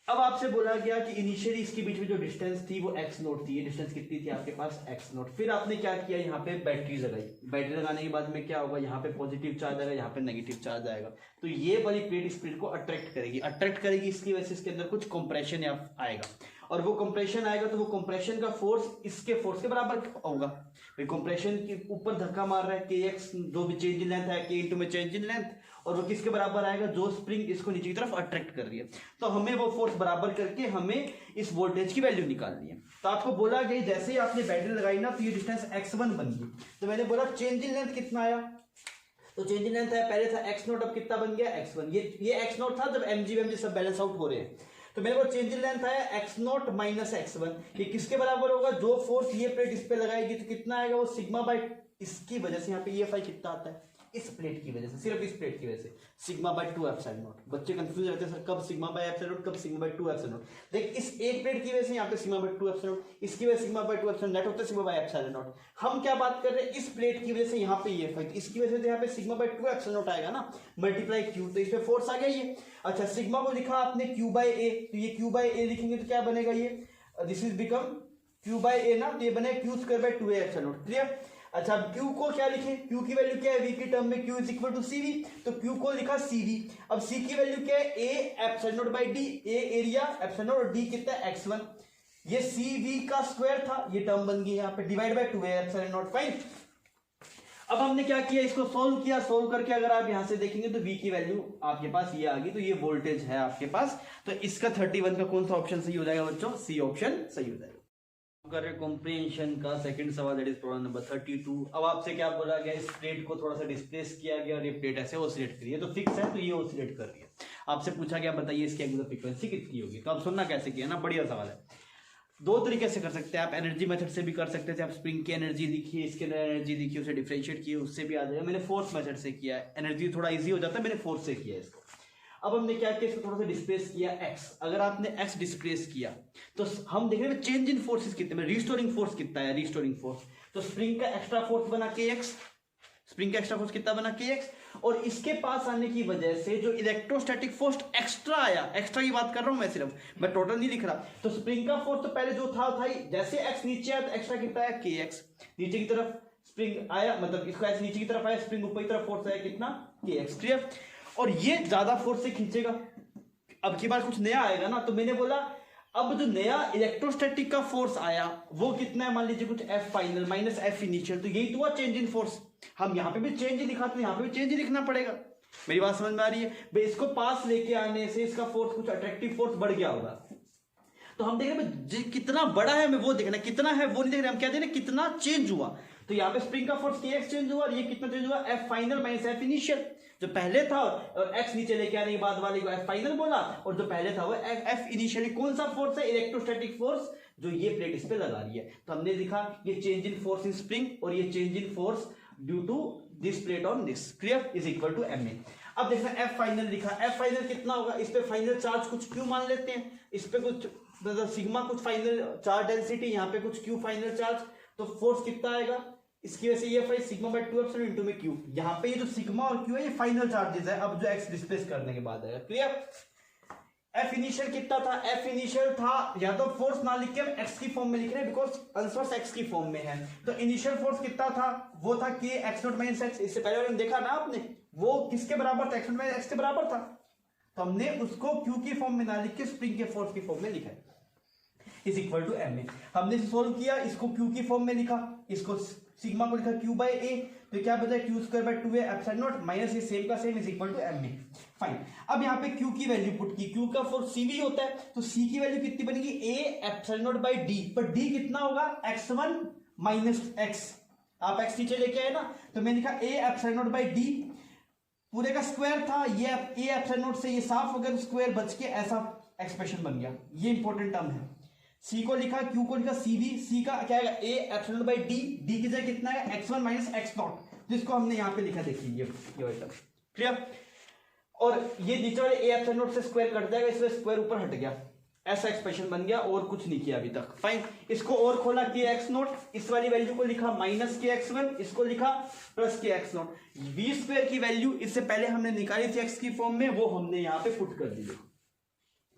अब आपसे बोला गया कि इनिशियली इसके बीच में जो डिस्टेंस थी वो x नोट थी, ये डिस्टेंस कितनी थी आपके पास x नोट। फिर आपने क्या किया, यहाँ पे बैटरी लगाई, बैटरी लगाने के बाद में क्या होगा, यहाँ पे पॉजिटिव चार्ज आएगा, यहाँ पे नेगेटिव चार्ज आएगा, तो ये वाली प्लेट इस प्लेट को अट्रैक्ट करेगी, इसकी वजह से इसके अंदर कुछ कंप्रेशन आएगा, और वो कंप्रेशन आएगा तो वो कंप्रेशन का फोर्स इसके फोर्स के बराबर होगा। कंप्रेशन के ऊपर धक्का मार रहा है, kx जो भी चेंज इन लेंथ है, k इंटू में चेंज इन लेंथ, और वो किसके बराबर आएगा, जो स्प्रिंग इसको नीचे की तरफ अट्रैक्ट कर रही है। तो हमें वो फोर्स बराबर करके हमें इस वोल्टेज की वैल्यू निकालनी है। तो आपको बोला गया जैसे ही आपने बैटरी लगाई ना तो ये डिस्टेंस x1 बन गई, तो मैंने बोला चेंज इन लेंथ कितना आया, तो चेंज इन लेंथ है पहले था x नोट, अब कितना बन गया x1। ये x नोट था जब mg सब बैलेंस आउट हो रहे हैं, तो मेरे को चेंज इन लेंथ आया x नोट माइनस x1। ये किसके बराबर होगा, जो फोर्स ये प्लेट इस पे लगाएगी तो कितना आएगा, वो सिग्मा बाय, इसकी वजह से यहाँ पे ये फाई कितना आता है, इस प्लेट की वजह से, सिर्फ इस प्लेट की वजह से सिग्मा बाय 2 एप्सिलॉन नॉट। बच्चे कंफ्यूज रहते हैं सर कब सिग्मा बाय एप्सिलॉन नॉट, कब सिग्मा बाय 2 एप्सिलॉन नॉट। देख इस एक प्लेट की वजह से यहाँ पे सिग्मा बाय 2 एप्सिलॉन नॉट, इसकी वजह से सिग्मा बाय 2 एप्सिलॉन नेट होता है सिग्मा बाय एप्सिलॉन नॉट। हम क्या बात कर रहे हैं, इस प्लेट की वजह से यहाँ पे ये फाई, इसकी वजह से यहाँ पे सिग्मा बाय 2 एप्सिलॉन नॉट आएगा ना, मल्टीप्लाई क्यू, तो इस पे फोर्स आ गया ये। अच्छा सिग्मा को लिखा आपने क्यू बाय ए, तो ये क्यू बाय ए लिखेंगे तो क्या बनेगा, ये this is become Q by A ना, तो ये बने Q square by 2a epsilon naught. Clear. अच्छा Q को क्या लिखे, Q की वैल्यू क्या है, V की टर्म में Q is equal to CV, तो Q को लिखा CV। अब C की वैल्यू क्या है, A epsilon not by D, A area epsilon not और D कितना है x1, ये CV का स्क्वायर था, ये टर्म बन गई यहाँ पे divide by 2a epsilon not. Fine, अब हमने क्या किया, इसको सोल्व किया, सोल्व करके अगर आप यहां से देखेंगे तो V की वैल्यू आपके पास ये आ गई, तो ये वोल्टेज है आपके पास, तो इसका 31 का कौन सा ऑप्शन सही हो जाएगा बच्चों, C ऑप्शन सही हो जाएगा। कर रहे कॉम्प्रिहेंशन का सेकंड सवाल, दैट इज प्रॉब्लम नंबर 32। अब आपसे क्या बोला गया, इस प्लेट को थोड़ा सा डिस्प्लेस किया गया और ये प्लेट ऐसे ऑसिलेट करी है, तो फिक्स है तो ये ऑसिलेट कर रही है। आपसे पूछा गया बताइए इसकी एंगुलर फ्रीक्वेंसी कितनी होगी, तो आप सुनना कैसे किया ना, बढ़िया सवाल है। 2 तरीके से कर सकते हैं आप, एनर्जी मेथड से भी कर सकते थे, आप स्प्रिंग की एनर्जी लिखिए, इसके अंदर एनर्जी लिखिए, उसे डिफरेंशिएट किए, उससे भी आ जाएगा। मैंने फोर्स मेथड से किया है, एनर्जी थोड़ा ईजी हो जाता है, मैंने फोर्स से किया इसको। अब हमने क्या किया, इसको थोड़ा सा डिस्प्लेस किया x, अगर आपने x डिस्प्लेस किया तो हम देख रहे हैं चेंज इन फोर्सेस कितने में, रिस्टोरिंग फोर्स कितना है, रिस्टोरिंग फोर्स, तो स्प्रिंग का एक्स्ट्रा फोर्स बना kx, स्प्रिंग का एक्स्ट्रा फोर्स कितना बना kx, और इसके पास आने की वजह से जो इलेक्ट्रोस्टैटिक फोर्स एक्स्ट्रा आया, एक्स्ट्रा की बात कर रहा हूं मैं सिर्फ, मैं टोटल नहीं लिख रहा, तो स्प्रिंग का फोर्स तो पहले जो था ही, जैसे x नीचे आया तो एक्स्ट्रा कितना आया kx, नीचे की तरफ स्प्रिंग आया, मतलब इसको ऐसे नीचे की तरफ आया, स्प्रिंग ऊपर की तरफ फोर्स आया कितना kx। क्लियर, और ये ज्यादा फोर्स से खींचेगा, अब की बार कुछ नया आएगा ना, तो मैंने बोला अब जो नया इलेक्ट्रोस्टैटिक का फोर्स आया वो कितना है, मान लीजिए कुछ F final minus F initial, तो यही तो हुआ चेंज इन फोर्स। हम यहाँ पे भी चेंज ही लिखा, तो यहाँ पे भी चेंज ही लिखना पड़ेगा। मेरी बात समझ में आ रही है भाई, इसको पास लेके आने से इसका फोर्स कुछ अट्रैक्टिव फोर्स बढ़ गया होगा, तो हम देख रहे हैं कितना बड़ा है, हमें वो देखना, कितना है वो नहीं देख रहे, हम क्या देख रहे हैं कितना चेंज हुआ। तो यहाँ पे स्प्रिंग का फोर्स kx चेंज हुआ, और ये कितना चेंज हुआ, F final minus F initial, जो पहले था और x नीचे लेके आने के बाद वाले को F फाइनल बोला, और जो पहले था वो F इनिशियली। कौन सा फोर्स है, इलेक्ट्रोस्टैटिक फोर्स, जो ये प्लेट इस पे लगा रही है। तो हमने लिखा ये change in force in spring और ये change in force due to this plate on this, clear, is equal to ma। अब देखना F फाइनल लिखा, F फाइनल कितना होगा, इस पे फाइनल चार्ज कुछ Q मान लेते हैं, इस पे कुछ मतलब सिग्मा कुछ फाइनल चार्ज डेंसिटी, यहाँ पे कुछ Q फाइनल चार्ज, तो फोर्स कितना आएगा, इसकी वजह से ये five sigma bye 2 epsilon into में Q, यहाँ पे ये जो सिग्मा और Q है ये फाइनल चार्जेस है, अब जो x डिस्प्लेस करने के बाद आएगा। क्लियर। F इनिशियल कितना था, F इनिशियल था, या तो फोर्स ना लिख के हम x की फॉर्म में लिख रहे हैं बिकॉज आंसर x की फॉर्म में है, तो इनिशियल फोर्स कितना था, वो था k x not minus x। इससे पहले हमने देखा ना आपने, वो किसके बराबर था, x नॉट माइनस x के बराबर था, तो हमने उसको क्यू की फॉर्म में ना लिख के स्प्रिंग के फोर्स की फॉर्म में लिखा है, is equal to M A. हमने इसे सोल्व किया, इसको क्यू की फॉर्म में लिखा, इसको सिग्मा को लिखा क्यू बाय ए, तो क्या बचा Q square by 2a epsilon not minus ये सेम का same is equal to M A. Fine, अब यहाँ पे क्यू की वैल्यू पुट की, क्यू का फोर्स सीवी होता है, तो सी की वैल्यू कितनी बनेगी a epsilon not by D, पर डी कितना होगा x1 माइनस एक्स, आप x नीचे लेके आए ना, तो मैंने लिखा a epsilon not by D, पूरे का स्क्वायर था, ये a एप्सिलॉन नॉट से ये साफ हो गया, तो स्क्वायर बच के ऐसा एक्सप्रेशन बन गया, ये इंपॉर्टेंट टर्म है। सी को लिखा, क्यू को लिखा सी वी, सी का क्या आएगा a epsilon bye D, D की जगह कितना है x1 माइनस एक्स नॉट, जिसको हमने यहाँ पे लिखा, देखिए ये वाला टर्म क्लियर, और ये नीचे वाले a एप्सिलॉन नॉट से स्क्वायर कट जाएगा, इसलिए स्क्वायर ऊपर हट गया, ऐसा एक्सप्रेशन बन गया, और कुछ नहीं किया अभी तक। फाइन, इसको और खोला के एक्स नोट, इस वाली वैल्यू को लिखा माइनस के एक्स वन, इसको लिखा प्लस के एक्स नोट, वी स्क्वायर की वैल्यू इससे पहले हमने निकाली थी एक्स की फॉर्म में, वो हमने यहाँ पे पुट कर दी,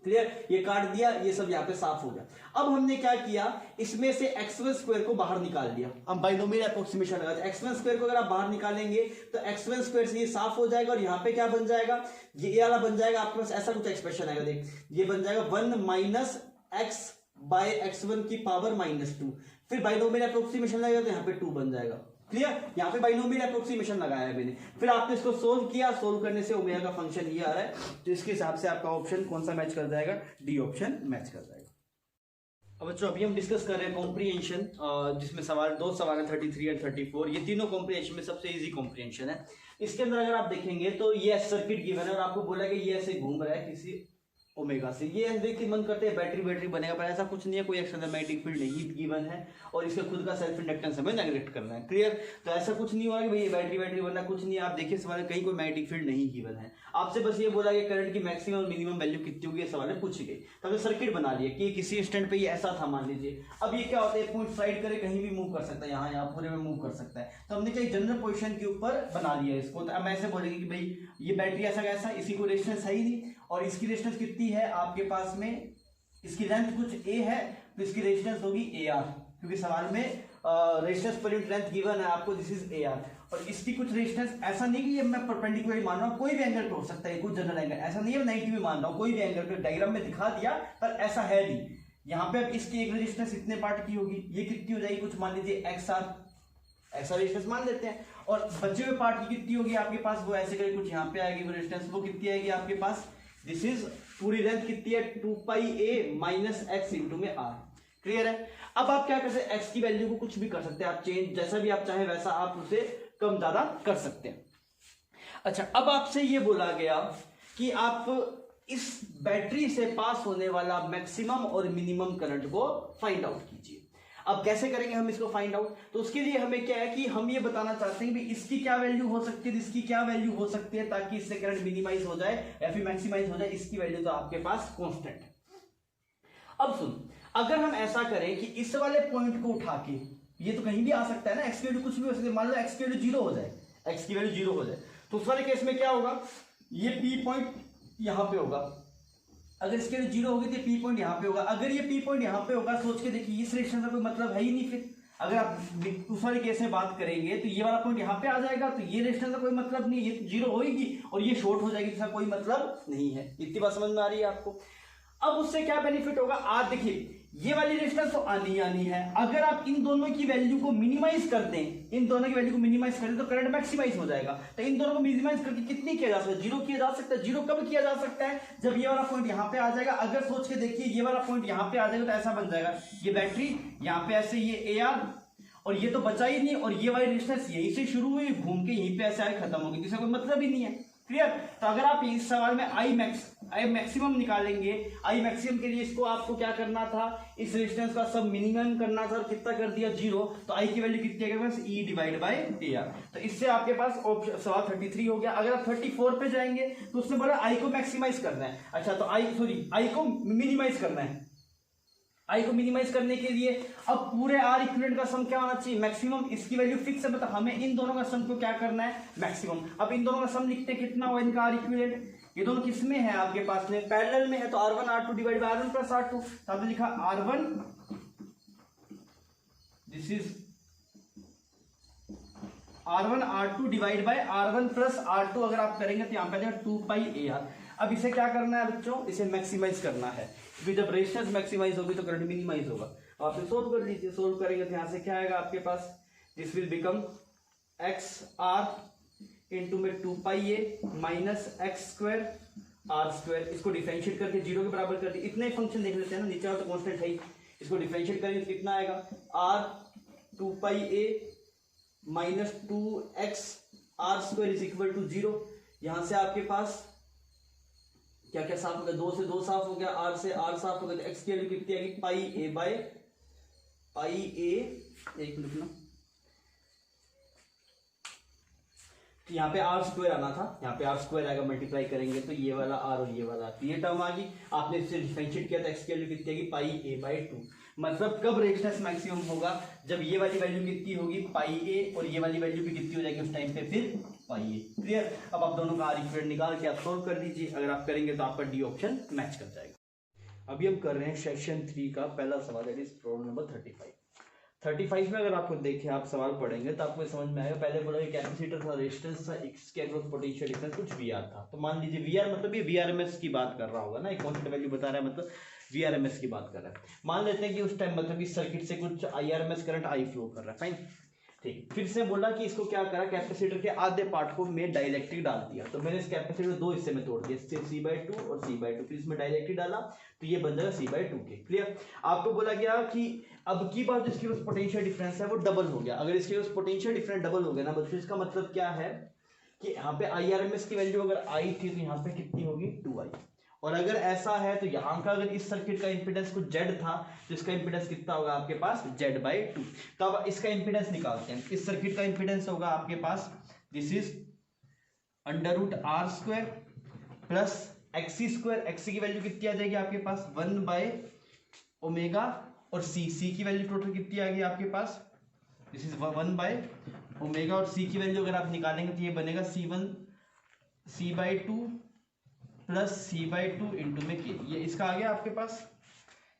क्लियर, ये काट दिया, ये सब यहाँ पे साफ हो गया। अब हमने क्या किया, इसमें से x1 स्क्वायर को बाहर निकाल दिया, हम बाइनोमियल एप्रोक्सीमेशन लगा, x1 स्क्वायर को अगर आप बाहर निकालेंगे तो x1 स्क्वायर से ये साफ हो जाएगा, और यहाँ पे क्या बन जाएगा, ये वाला बन जाएगा आपके पास, ऐसा कुछ एक्सप्रेशन आएगा, देख ये बन जाएगा 1 माइनस एक्स बाय x1 की पावर -2, फिर बाइनोमियल एप्रोक्सीमेशन लगेगा तो यहाँ पे 2 बन जाएगा, क्लियर, यहाँ पे बाइनोमियल एप्रोक्सीमेशन लगाया है मैंने, फिर आपने इसको सोल्व किया, सोल्व करने से ओमेगा का फंक्शन ये आ रहा है, तो इसके हिसाब से आपका ऑप्शन कौन सा मैच कर जाएगा, डी ऑप्शन मैच कर जाएगा। अब बच्चों अभी हम डिस्कस कर रहे हैं कॉम्प्रिहेंशन, जिसमें दो सवाल है 33 और 34, ये तीनों कॉम्प्रिहेंशन में सबसे इजी कॉम्प्रिहेंशन है। इसके अंदर अगर आप देखेंगे तो ये सर्किट गिवन है, और आपको बोला कि ये ऐसे घूम रहा है किसी ओमेगा से, ये देख के मन करते हैं बैटरी बनेगा, पर ऐसा कुछ नहीं है, कोई एक्स्ट्रा मैग्नेटिक फील्ड नहीं गिवन है, और इसका खुद का सेल्फ इंडक्टेंस हमें नेगलेक्ट करना है, क्लियर, तो ऐसा कुछ नहीं हुआ कि भाई बैटरी बनना, कुछ नहीं, आप देखिए सवाल कहीं कोई मैग्नेटिक फील्ड नहीं गिवन है, आपसे बस ये बोला कि करंट की मैक्सिमम और मिनिमम वैल्यू कितनी होगी, सवाल में पूछी गई, तो हमने सर्किट बना लिया कि किसी इंस्टेंट पे ये ऐसा था, मान लीजिए, अब ये क्या होता है, पॉइंट स्लाइड करे कहीं भी मूव कर सकता है, यहाँ पूरे में मूव कर सकता है, तो हमने क्या जनरल पोजिशन के ऊपर बना लिया इसको, तो अब ऐसे बोलेंगे कि भाई ये बैटरी ऐसा कैसा, इसी को रेजिस्टेंस है ही नहीं, और इसकी रेजिस्टेंस कितनी है आपके पास में, इसकी लेंथ कुछ a है, तो इसकी रेजिस्टेंस होगी AR, क्योंकि सवाल में resistance per unit length given है आपको, दिस इज AR, और इसकी कुछ रेजिस्टेंस, ऐसा नहीं कि ये मैं परपेंडिकुलर मान रहा हूँ, कोई भी एंगल तोड़ सकता है, कुछ जनरल एंगल, ऐसा नहीं है 90 में मान रहा हूँ, कोई भी एंगल पे डायग्राम में दिखा दिया, पर ऐसा है नहीं, यहाँ पे अब इसकी एक रेजिस्टेंस इतने पार्ट की होगी, ये कितनी हो जाएगी, कुछ मान लीजिए XR, ऐसा रेजिस्टेंस मान लेते हैं, और बचे हुए पार्ट की कितनी होगी आपके पास, वो ऐसे करके कुछ यहाँ पे आएगी वो रेजिस्टेंस, वो कितनी आएगी आपके पास, दिस इज पूरी लेंथ कितनी है 2πa माइनस एक्स इंटू में r, क्लियर है। अब आप क्या कर सकते हैं, x की वैल्यू को कुछ भी कर सकते हैं आप, चेंज जैसा भी आप चाहें वैसा आप उसे कम ज्यादा कर सकते हैं। अच्छा, अब आपसे ये बोला गया कि आप इस बैटरी से पास होने वाला मैक्सिमम और मिनिमम करंट को फाइंड आउट कीजिए। अब कैसे करेंगे हम इसको फाइंड आउट, तो उसके लिए हमें क्या है कि हम ये बताना चाहते हैं कि इसकी क्या वैल्यू हो सकती है, इसकी क्या वैल्यू हो सकती है, ताकि इससे करंट मिनिमाइज हो जाए या फिर मैक्सिमाइज हो जाए, इसकी वैल्यू तो आपके पास कांस्टेंट है। अब सुन, अगर हम ऐसा करें कि इस वाले पॉइंट को उठा के, ये तो कहीं भी आ सकता है ना, एक्स की वैल्यू कुछ भी हो सकती है, मान लो एक्स की वैल्यू 0 हो जाए, एक्स की वैल्यू 0 हो जाए, तो उस वाले केस में क्या होगा, ये पी पॉइंट यहां पे होगा, अगर इसके लिए 0 होगी तो पी पॉइंट यहाँ पे होगा, अगर ये पी पॉइंट यहाँ पे होगा, सोच के देखिए इस रिलेशन का कोई मतलब है ही नहीं, फिर अगर आप उस वाले केस में बात करेंगे तो ये वाला पॉइंट यहाँ पे आ जाएगा, तो ये रेजिस्टेंस का कोई मतलब नहीं, ये 0 होगी और ये शॉर्ट हो जाएगी, इसका कोई मतलब नहीं है। इतनी बात समझ में आ रही है आपको। अब उससे क्या बेनिफिट होगा, आज देखिए ये वाली रेजिस्टेंस तो आनी है, अगर आप इन दोनों की वैल्यू को मिनिमाइज कर दें, इन दोनों की वैल्यू को मिनिमाइज कर दें तो करंट मैक्सिमाइज हो जाएगा। तो इन दोनों को मिनिमाइज करके कितनी किया जा सकता है, 0 किया जा सकता है। 0 कब किया जा सकता है, जब ये वाला पॉइंट यहाँ पे आ जाएगा। अगर सोच के देखिए ये वाला पॉइंट यहाँ पे आ जाएगा तो ऐसा बन जाएगा, ये बैटरी यहाँ पे ऐसे, ये AR और ये तो बचा ही नहीं, और ये वाली रेजिस्टेंस यहीं से शुरू हुई घूम के यहीं पे ऐसे आए खत्म होगी, जिसका कोई मतलब ही नहीं है। क्लियर। तो अगर आप इस सवाल में आई मैक्सिमम निकालेंगे, आई मैक्सिमम के लिए इसको आपको क्या करना था, इस रेजिस्टेंस का सब मिनिमम करना था, और कितना कर दिया 0, तो आई की वैल्यू कितनी है बस E डिवाइड बाई AR। तो इससे आपके पास सवाल 33 हो गया। अगर आप 34 पे जाएंगे तो उसने बोला आई को मैक्सिमाइज करना है। अच्छा, तो आई को मिनिमाइज करना है। आई को मिनिमाइज करने के लिए अब पूरे आर इक्विवेलेंट का सम क्या होना चाहिए, मैक्सिमम। इसकी वैल्यू फिक्स है, मतलब हमें इन दोनों का सम को क्या करना है, मैक्सिमम। अब इन दोनों का सम लिखते हैं, कितना हुआ इनका आर इक्विवेलेंट। ये दोनों किस में है आपके पास में, पैरेलल में है, तो R1 R2 divide by R1 plus R2। तो आपने लिखा R1, this is R1 R2 divide by R1 plus R2। अगर आप करेंगे तो यहां पे 2 पाई AR। अब इसे क्या करना है बच्चों, इसे मैक्सिमाइज करना है, क्योंकि जब रेजिस्टेंस मैक्सिमाइज होगी तो करंट मिनिमाइज होगा। आप इसे सोल्व कर लीजिए, सोल्व करेंगे तो यहाँ से क्या आएगा आपके पास, this will become X R into में 2πa minus X square R square. इसको डिफरेंशिएट करके 0 के बराबर कर दिए। इतने फंक्शन देख लेते हैं ना, नीचे वाला तो कांस्टेंट है ही, इसको डिफरेंशिएट करेंगे तो कितना आएगा, r 2πa minus 2x R square is equal to 0। यहां से आपके पास क्या क्या साफ हो गया, 2 से 2 साफ हो गया, r से r साफ हो गया, तो x की वैल्यू कितनी आएगी, पाई a बाय पाई a, एक मिनट ना, यहाँ पे आर स्क्वायर आना था, यहाँ पे आर स्क्वायर आएगा, मल्टीप्लाई करेंगे तो ये वाला आर और ये वाला, तो ये टर्म आ गई। आपने इससे डिफरेंशिएट किया तो एक्स की वैल्यू कितनी आएगी, पाई ए बाय 2। मतलब कब रेजिस्टेंस मैक्सिमम होगा, जब ये वाली वैल्यू कितनी होगी, पाई ए, और ये वाली वैल्यू भी कितनी हो जाएगी उस टाइम पे, फिर पाई ए। क्लियर। अब आप दोनों का आर इक्विवेलेंट निकाल के आप सोल्व कर दीजिए। अगर आप करेंगे तो आपका डी ऑप्शन मैच कर जाएगा। अभी हम कर रहे हैं सेक्शन 3 का पहला सवाल, दैट इज प्रॉब्लम नंबर 35 में अगर आपको देखें, आप सवाल पढ़ेंगे तो आपको समझ में आएगा। पहले बोला कि कैपेसिटर था, रेजिस्टेंस था, इसके अक्रॉस पोटेंशियल डिफरेंस कुछ वीआर था। तो मान लीजिए वीआर मतलब ये वीआरएमएस की बात कर रहा होगा ना, एक कांस्टेंट वैल्यू बता रहा है, मतलब वीआरएमएस की बात कर रहा है। मान लेते हैं कि उस टाइम मतलब इस सर्किट से कुछ आईआरएमएस करंट आई फ्लो कर रहा है, फाइन, ठीक। फिर से बोला कि इसको क्या करा, कैपेसिटर के आधे पार्ट को मैं डाइलेक्ट्रिक डाल दिया। तो मैंने इस कैपेसिटर को 2 हिस्से में तोड़ दिया, C/2 और C/2, फिर इसमें डाइलेक्ट्रिक डाला तो ये बन जाएगा C/2 के। क्लियर। आपको बोला गया कि अब की बात इसके उस पोटेंशियल डिफरेंस है वो डबल हो गया। अगर इसके उस पोटेंशियल डिफरेंस डबल हो गया ना बच्चों, इसका मतलब क्या है कि यहाँ पे आईआरएमएस की वैल्यू अगर आई थी तो यहाँ पे कितनी होगी, 2i। और अगर ऐसा है तो यहाँ का अगर इस सर्किट का इंपीडेंस कुछ Z था तो इसका इंपीडेंस कितना होगा आपके पास, Z/2। तो अब इसका इंपीडेंस निकालते हैं। इस सर्किट का इंपीडेंस होगा आपके पास, this is √r² plus XC square. XC की वैल्यू कितनी आ जाएगी आपके पास, 1/ω, और C की वैल्यू टोटल कितनी आ गई आपके पास, दिस इज 1/ω, और C की वैल्यू अगर आप निकालेंगे तो ये बनेगा C/2 प्लस C/2 इंटू में K। ये इसका आ गया आपके पास,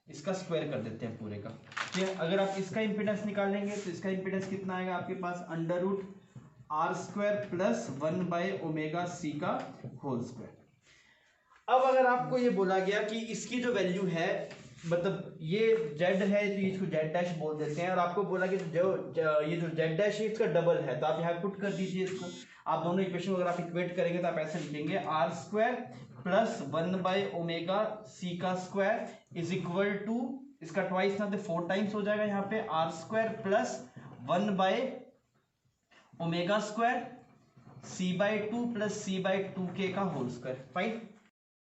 इसका स्क्वायर कर देते हैं पूरे का। ठीक है। अगर आप इसका इंपीडेंस निकालेंगे तो इसका इंपीडेंस कितना आएगा आपके पास, √r² प्लस 1/ω C का होल स्क्वायर। अब अगर आपको ये बोला गया कि इसकी जो वैल्यू है, मतलब ये Z है तो इसको Z' बोल देते हैं, और आपको बोला कि ये जो Z' है इसका डबल है, तो आप यहाँ पुट कर दीजिए इसको। आप दोनों इक्वेशन अगर आप इक्वेट करेंगे तो आप ऐसे लिखेंगे, r² प्लस 1/ω C का स्क्वायर इज इक्वल टू, इसका ट्वाइस ना तो 4 टाइम्स हो जाएगा यहाँ पे, r² plus 1/ω² C/2 plus C/2k का होल स्क्वायर। फाइन,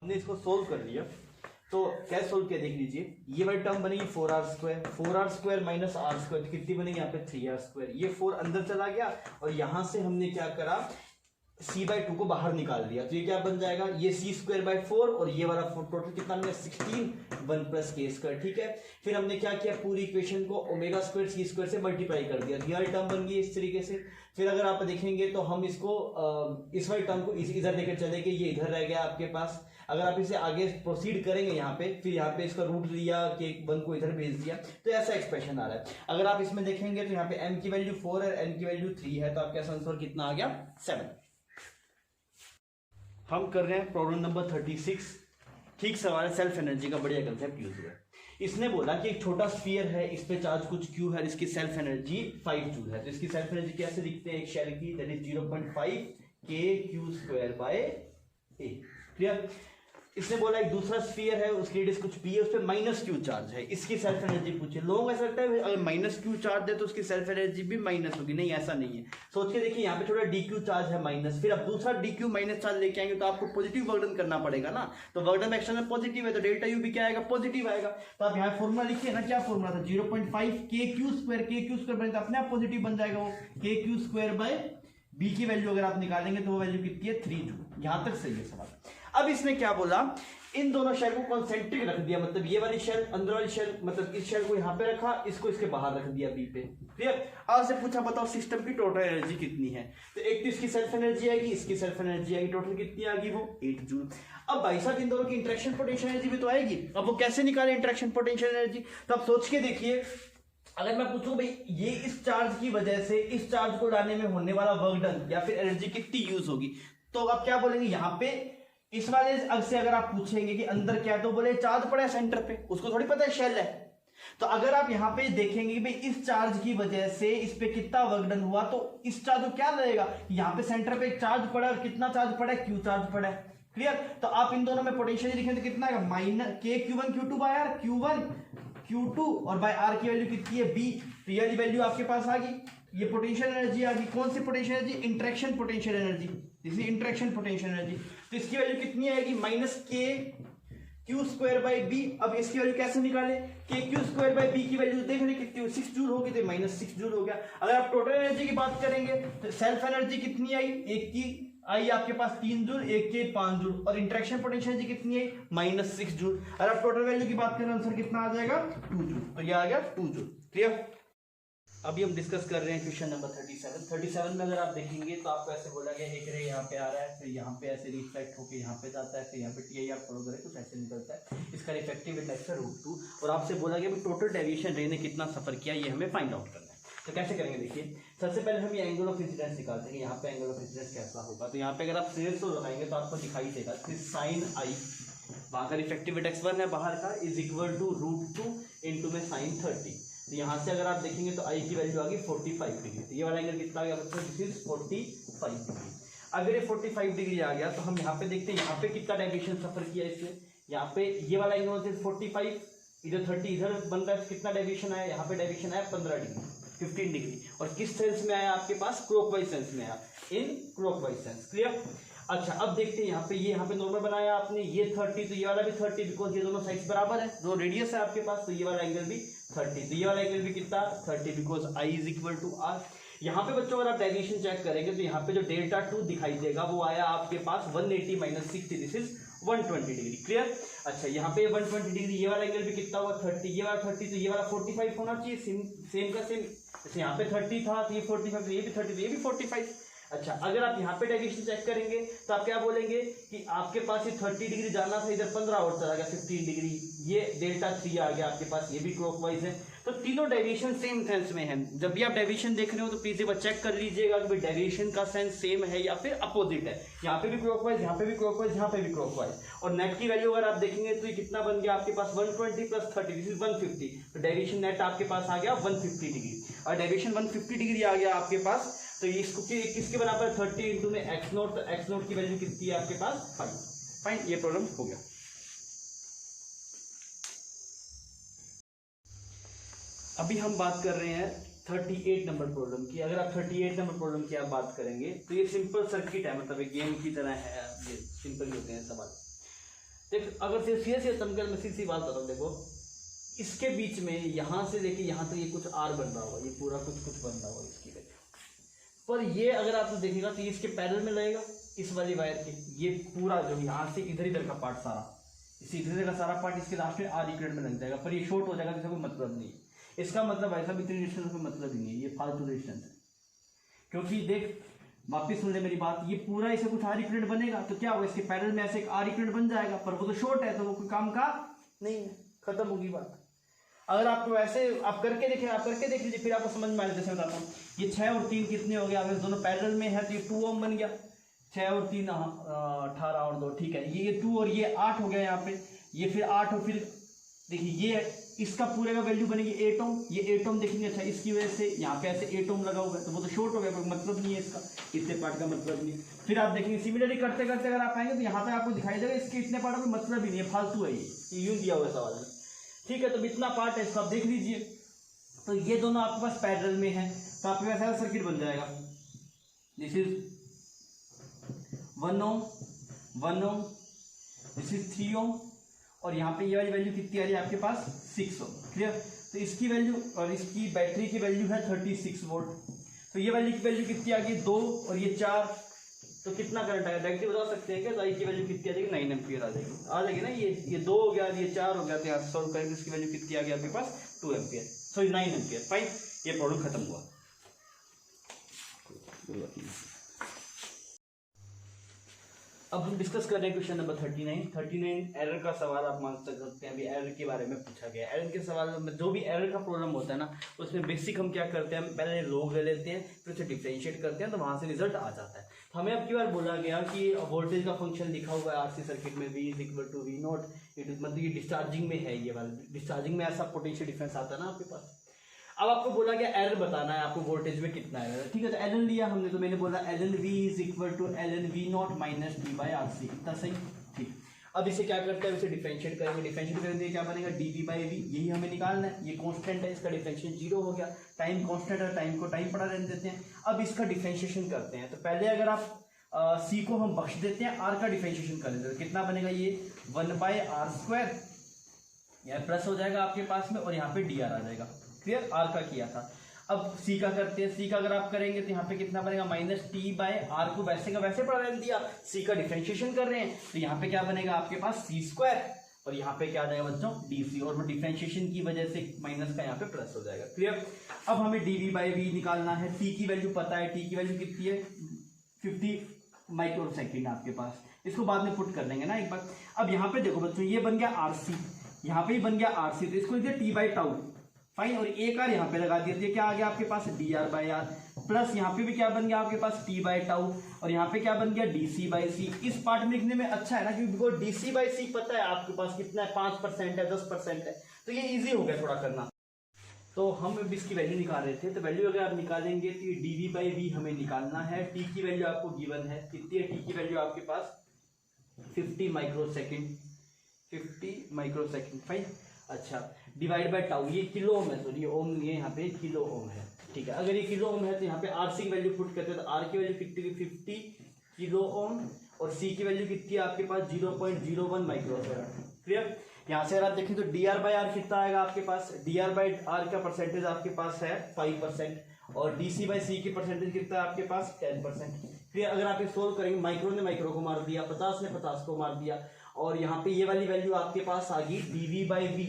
हमने इसको सोल्व कर लिया। तो कैसे सोल्व किया देख लीजिए, ये वाली टर्म बनेगी 4r² माइनस r² कितनी बनेगी यहाँ पे, 3r²। ये 4 अंदर चला गया और यहां से हमने क्या करा, C/2 को बाहर निकाल दिया, तो ये क्या बन जाएगा, ये C²/4 और ये वाला टोटल कितना बनेगा, 16 1 प्लस k²। ठीक है। फिर हमने क्या किया, पूरी इक्वेशन को ω² C² से मल्टीप्लाई कर दिया, ये वाली टर्म बन गई इस तरीके से। फिर अगर आप देखेंगे तो हम इसको इस वाली टर्म को इधर लेकर चले गए, ये इधर रह गया आपके पास। अगर आप इसे आगे प्रोसीड करेंगे यहाँ पे, फिर यहाँ पे इसका रूट लिया, k1 को इधर भेज दिया, तो ऐसा एक्सप्रेशन आ रहा है। अगर आप इसमें देखेंगे तो यहाँ पे m की वैल्यू 4 है, n की वैल्यू 3 है, तो आपका आंसर कितना आ गया, 7। हम कर रहे हैं प्रॉब्लम नंबर 36। ठीक सवाल है, सेल्फ एनर्जी का बढ़िया कंसेप्ट यूज हुआ है। इसने बोला कि एक छोटा स्फीयर है, इस पे चार्ज कुछ Q है, इसकी सेल्फ एनर्जी 5 जूल है। तो इसकी सेल्फ एनर्जी कैसे लिखते हैं, एक शेल की, दैट इज 0.5 kq²/a। क्लियर। इसने बोला एक दूसरा स्फीयर है, उसकी रेडियस कुछ p है, उस पर -q चार्ज है, इसकी सेल्फ एनर्जी पूछे। लोग ऐसा लगता है अगर -q चार्ज है तो उसकी सेल्फ एनर्जी भी माइनस होगी, नहीं ऐसा नहीं है। सोच के देखिए, यहाँ पे थोड़ा dq चार्ज है माइनस, फिर आप दूसरा dq माइनस चार्ज लेके आएंगे तो आपको पॉजिटिव वर्क डन करना पड़ेगा ना। तो वर्क डन एक्शन में पॉजिटिव है तो ΔU भी क्या आएगा, पॉजिटिव आएगा। तो आप यहाँ फॉर्मूला लिखिए ना, क्या फॉर्मूला था, 0.5 kq² बने तो अपने आप पॉजिटिव बन जाएगा वो, kq²/b की वैल्यू अगर आप निकालेंगे तो वो वैल्यू कितनी है, 3 जूल। यहां तक सही है सवाल। अब इसने क्या बोला, इन दोनों शेल को कॉन्सेंट्रिक रख दिया, मतलब ये वाली शेल, अंदर वाली शेल, मतलब इस शेल को यहाँ पे रखा, इसको इसके बाहर रख दिया बी पे। क्लियर। आज से पूछा बताओ सिस्टम की टोटल एनर्जी कितनी है, तो एक तो इसकी सेल्फ एनर्जी आएगी, इसकी सेल्फ एनर्जी आएगी, टोटल कितनी आएगी वो 8 जूल। अब भाई साहब इन दोनों की इंटरेक्शन पोटेंशियल एनर्जी भी तो आएगी। अब वो कैसे निकाले इंटरेक्शन पोटेंशियल एनर्जी, तो आप सोच के देखिए, अगर मैं पूछूं भाई ये इस चार्ज की वजह से इस चार्ज को लाने में होने वाला वर्क डन या फिर एनर्जी कितनी यूज होगी, तो आप क्या बोलेंगे, यहाँ पे इस वाले अब से अगर आप पूछेंगे कि अंदर क्या है, तो बोले चार्ज पड़ा है सेंटर पे, उसको थोड़ी पता है शेल है। तो अगर आप यहाँ पे देखेंगे कि भाई इस चार्ज की वजह से इस पे कितना वर्क डन हुआ, तो इस चार्ज को क्या लगेगा, यहाँ पे सेंटर पे एक चार्ज पड़ा है, और कितना चार्ज पड़ा है, क्यू चार्ज पड़ा है। क्लियर। तो आप इन दोनों में पोटेंशियल लिखेंगे तो कितना है, माइनस के Q1 Q2 bye are, Q1 Q2 और बाय आर की वैल्यू कितनी है B। तो ये वैल्यू आपके पास आ गई। ये पोटेंशियल एनर्जी आ गई। कौन सी potential energy, interaction potential energy, this is interaction potential energy. तो इसकी वैल्यू कितनी आएगी, माइनस के क्यू स्क्वायर बाई बी। अब इसकी वैल्यू कैसे निकाले, के क्यू स्क्वायर बाई बी की वैल्यू देख रहे कितनी, 6 जूल होगी, तो माइनस 6 जूल हो गया। अगर आप टोटल एनर्जी की बात करेंगे तो सेल्फ एनर्जी कितनी आई, एक की आई आपके पास 3 जूल, एक के 5 जूल, और इंटरेक्शन पोटेंशियल एनर्जी कितनी आई, माइनस 6 जूल। अगर आप टोटल वैल्यू की बात करें आंसर कितना आ जाएगा, 2 जूल। तो ये आ गया 2 जूल। क्लियर। अभी हम डिस्कस कर रहे हैं क्वेश्चन नंबर 37 में अगर आप देखेंगे तो आपको ऐसे बोला गया एक रे यहाँ पे आ रहा है, फिर यहाँ पे ऐसे रिफ्लेक्ट होकर यहाँ पे जाता है, फिर यहाँ पे टी आप फॉलो करें कुछ ऐसे निकलता है, इसका रिफ्लेक्टिव इंडेक्स है √2, और आपसे बोला गया टोटल डेविएशन रे ने कितना सफर किया, ये हमें फाइंड आउट करना है। तो कैसे करेंगे, देखिए सबसे पहले हम ये एंगल ऑफ इंसिडेंस निकालते हैं। यहाँ पे एंगल ऑफ इंसिडेंस कैसा होगा, तो यहाँ पे अगर आप सीरीज को लगाएंगे तो आपको दिखाई देगा कि साइन आई, वहाँ का रिफ्लेक्टिव इंडेक्स 1 है बाहर का, इज इक्वल टू √2 इंटू में साइन 30। तो यहाँ से अगर आप देखेंगे तो आई की वैल्यू आ गई 45 डिग्री। तो ये वाला एंगल कितना आ गया बच्चों, दिस इज 45 डिग्री। अगर ये 45 डिग्री आ गया तो हम यहाँ पे देखते हैं यहाँ पे कितना डेविएशन सफर किया इसने। यहाँ पे ये वाला एंगल 45, इधर 30 इधर बन रहा है, कितना डेविएशन आया, यहाँ पे डेविएशन आया 15 डिग्री, 15 डिग्री। और किस सेंस में आया आपके पास, क्लॉकवाइज सेंस में आया, इन क्लॉकवाइज सेंस। क्लियर। अच्छा अब देखते हैं यहाँ पे, ये यहाँ पे नॉर्मल बनाया आपने, ये 30, तो ये वाला भी 30, बिकॉज ये दोनों साइड्स बराबर है, जो रेडियस है आपके पास, तो ये वाला एंगल भी 30, तो ये वाला एंगल भी कितना 30, because I is equal to R. यहाँ पे बच्चों अगर आप डेविएशन चेक करेंगे तो यहाँ पे जो डेल्टा 2 दिखाई देगा वो आया आपके पास 180 minus 60, this is 120 degree. Clear. अच्छा यहाँ पे 120 डिग्री, ये वाला एंगल भी कितना हुआ 30, ये वाला 30, तो ये वाला 45 होना चाहिए, सेम का सेम। अच्छा यहाँ पे 30 था तो ये 45, ये भी 30, तो ये भी 45। अच्छा अगर आप यहाँ पे डेविएशन चेक करेंगे तो आप क्या बोलेंगे कि आपके पास ये 30 डिग्री जाना था, इधर 15 और चला गया 15 डिग्री, ये डेल्टा 3 आ गया आपके पास, ये भी क्लॉकवाइज है। तो तीनों डेविएशन सेम सेंस में है। जब भी आप डेविएशन देख रहे हो तो प्लीज एक बार चेक कर लीजिएगा कि डेविएशन का सेंस सेम है या फिर अपोजिट है। यहाँ पे भी क्लॉकवाइज, यहाँ पे भी क्लॉकवाइज, यहाँ पे भी क्लॉकवाइज। और नेट की वैल्यू अगर आप देखेंगे तो ये कितना बन गया आपके पास 120 प्लस 30, दिस इज 150। तो डेविएशन नेट आपके पास आ गया 150 डिग्री, और डेविएशन 150 डिग्री आ गया आपके पास, तो इसको किसके बराबर 30 इंटू में एक्स नोट, तो एक्स नोट की वैल्यू कितनी है आपके पास 5। फाइन, ये प्रॉब्लम हो गया। अभी हम बात कर रहे हैं 38 नंबर प्रॉब्लम की। अगर आप 38 नंबर प्रॉब्लम की आप बात करेंगे तो ये सिंपल सर्किट है, मतलब एक गेम की तरह है, ये सिंपल ही होते हैं सवाल। देख अगर सीधे तमकर मैं सीधी बात बताऊँ, देखो इसके बीच में यहाँ से लेके यहाँ तक ये कुछ आर बन रहा होगा, ये पूरा कुछ बन रहा होगा इसकी वजह, पर ये अगर आप देखेगा तो ये इसके पैरेलल में लगेगा इस वाली वायर के, ये पूरा जो यहाँ से इधर का पार्ट सारा, इसी इधर का सारा पार्ट इसके लास्ट में आर इक्वलेंट में लग जाएगा, पर ये शॉर्ट हो जाएगा, इसका कोई मतलब नहीं है। इसका मतलब ऐसा भी इतनी डिस्टेंस कोई मतलब ही नहीं है, ये फालतू डिस्टेंस है। क्योंकि देख वापिस सुन ले मेरी बात, ये पूरा इसे कुछ आर इक्वलेंट बनेगा तो क्या होगा, इसके पैरेलल में ऐसे एक आर इक्वलेंट बन जाएगा, पर वो तो शॉर्ट है तो वो कोई काम का नहीं है, खत्म होगी बात। अगर आपको ऐसे आप करके देखें, आप करके देख लीजिए, फिर आपको समझ में आएगा। जैसे बताता हूँ, ये 6 और 3 कितने हो गया, अगर दोनों पैरेलल में है तो ये 2 ओम बन गया, 6 और 3 18 और 2, ठीक है, ये 2 और ये 8 हो गया यहाँ पे, ये फिर 8 और फिर देखिए ये इसका पूरे का वैल्यू बनेगी 8 ओम, ये 8 ओम देखेंगे। अच्छा इसकी वजह से यहाँ पे ऐसे 8 ओम लगा हुआ है तो वो तो शॉर्ट हो गया, कोई मतलब नहीं है इसका, इतने पार्ट का मतलब नहीं। फिर आप देखेंगे सिमिलरली करते करते अगर आप आएंगे तो यहाँ तक आपको दिखाई देगा इसके इतने पार्ट का कोई मतलब ही नहीं है, फालतू है, ये यूं दिया हुआ सवाल है, ठीक है। तो इतना पार्ट है इसको आप देख लीजिए, तो ये दोनों आपके पास पैरेलल में है, तो आपके पास ऐसा सर्किट बन जाएगा, this is 1 ohm, 1 ohm, this is 3 ohm, और यहाँ पे ये वाली वैल्यू कितनी आ रही है आपके पास 6 ओम। क्लियर। तो इसकी वैल्यू और इसकी बैटरी की वैल्यू है 36 वोल्ट, तो ये वाली की वैल्यू कितनी आ गई 2 और ये 4, तो कितना करंट आएगा डायरेक्टली बता सकते हैं क्या, तो आई की वैल्यू कितनी आ जाएगी 9 एम्पियर आ जाएगी ना, ये 2 हो गया, ये 4 हो गया, तो यहाँ सॉल्व करेंगे इसकी वैल्यू कितनी आ गई आपके पास 2 एम्पियर, सॉरी 9 एम्पियर। फाइन, ये प्रॉब्लम खत्म हुआ। अब हम डिस्कस कर रहे हैं क्वेश्चन नंबर 39 एरर का सवाल आप मान सकते हैं। अभी एरर के बारे में पूछा गया। एरर के सवाल में जो भी एरर का प्रॉब्लम होता है ना, उसमें बेसिक हम क्या करते हैं, हम पहले लोग ले लेते हैं, फिर उसे डिफरेंशिएट करते हैं, तो वहाँ से रिजल्ट आ जाता है। तो हमें अब की बार बोला गया कि वोल्टेज का फंक्शन लिखा हुआ है आरसी सर्किट में, V = V0, मतलब ये डिस्चार्जिंग में है, ये वाला डिस्चार्जिंग में ऐसा पोटेंशियल डिफरेंस आता है ना आपके पास। अब आपको बोला गया एरर बताना है, आपको वोल्टेज में कितना एरर है, ठीक है। तो एल लिया हमने, तो मैंने बोला ln V = ln V0 - d/RC, इतना सही, ठीक। अब इसे क्या करते हैं, इसे डिफरेंशिएट करेंगे, डिफरेंशिएट करेंगे क्या बनेगा, dV/V, यही हमें निकालना है। ये कांस्टेंट है, इसका डिफरेंशिएशन 0 हो गया, टाइम कांस्टेंट है, टाइम को टाइम पड़ा रहने देते हैं। अब इसका डिफरेंशिएशन करते हैं, तो पहले अगर आप C को हम बख्श देते हैं, R का डिफरेंशिएशन कर देते हैं, कितना बनेगा, ये 1/r², यार प्लस हो जाएगा आपके पास में, और यहाँ पे dr आ जाएगा, क्लियर। R का किया था। अब C का करते हैं, C का अगर आप करेंगे तो यहाँ पे कितना बनेगा, -t/r को वैसे का वैसे पढ़ा रहने दिया, C का डिफरेंशिएशन कर रहे हैं, तो यहाँ पे क्या बनेगा आपके पास c², और यहाँ पे क्या आ जाएगा बच्चों, dc, और वो डिफरेंशिएशन की वजह से माइनस का यहाँ पे प्लस हो जाएगा, क्लियर। अब हमें dV/V निकालना है। t की वैल्यू पता है, t की वैल्यू कितनी है, 50 माइक्रोसेकंड आपके पास, इसको बाद में पुट कर देंगे ना एक बार। अब यहाँ पे देखो बच्चों, ये बन गया RC, यहाँ पे ही बन गया RC, तो इसको लिखिए t/τ, फाइन, और एक बार यहाँ पे लगा दिया, तो क्या आ गया आपके पास, dr/r, प्लस यहाँ पे भी क्या बन गया आपके पास, t/τ, और यहाँ पे क्या बन गया, dc/c। इस पार्ट में लिखने में अच्छा है ना, क्योंकि dc/c पता है आपके पास कितना है, 5% है, 10% है, तो ये इजी हो गया थोड़ा करना। तो हम इसकी वैल्यू निकाल रहे थे, तो वैल्यू अगर आप निकालेंगे तो ये dV/V हमें निकालना है। t की वैल्यू आपको गिवन है, कितनी है t की वैल्यू आपके पास, 50 माइक्रोसेकंड, 50 माइक्रोसेकंड, फाइन। अच्छा, डिवाइड/τ, ये किलो ओम है, सॉरी ओम नहीं है, यहाँ पे किलो ओम है, ठीक है। अगर ये किलो ओम है तो यहाँ पे RC की वैल्यू पुट करते हैं, तो R की वैल्यू कितनी, 50 किलो ओम, और C की वैल्यू कितनी है आपके पास, 0.01 माइक्रोफैराड, क्लियर। यहाँ से अगर आप देखें तो dr/r कितना आएगा आपके पास, dr/r का परसेंटेज आपके पास है 5%, और dc/c की परसेंटेज कितना है आपके पास, 10%, क्लियर। अगर आप ये सोल्व करेंगे, माइक्रो ने माइक्रो को मार दिया, 50 ने 50 को मार दिया, और यहाँ पे ये वाली वैल्यू आपके पास आ गई, dV/V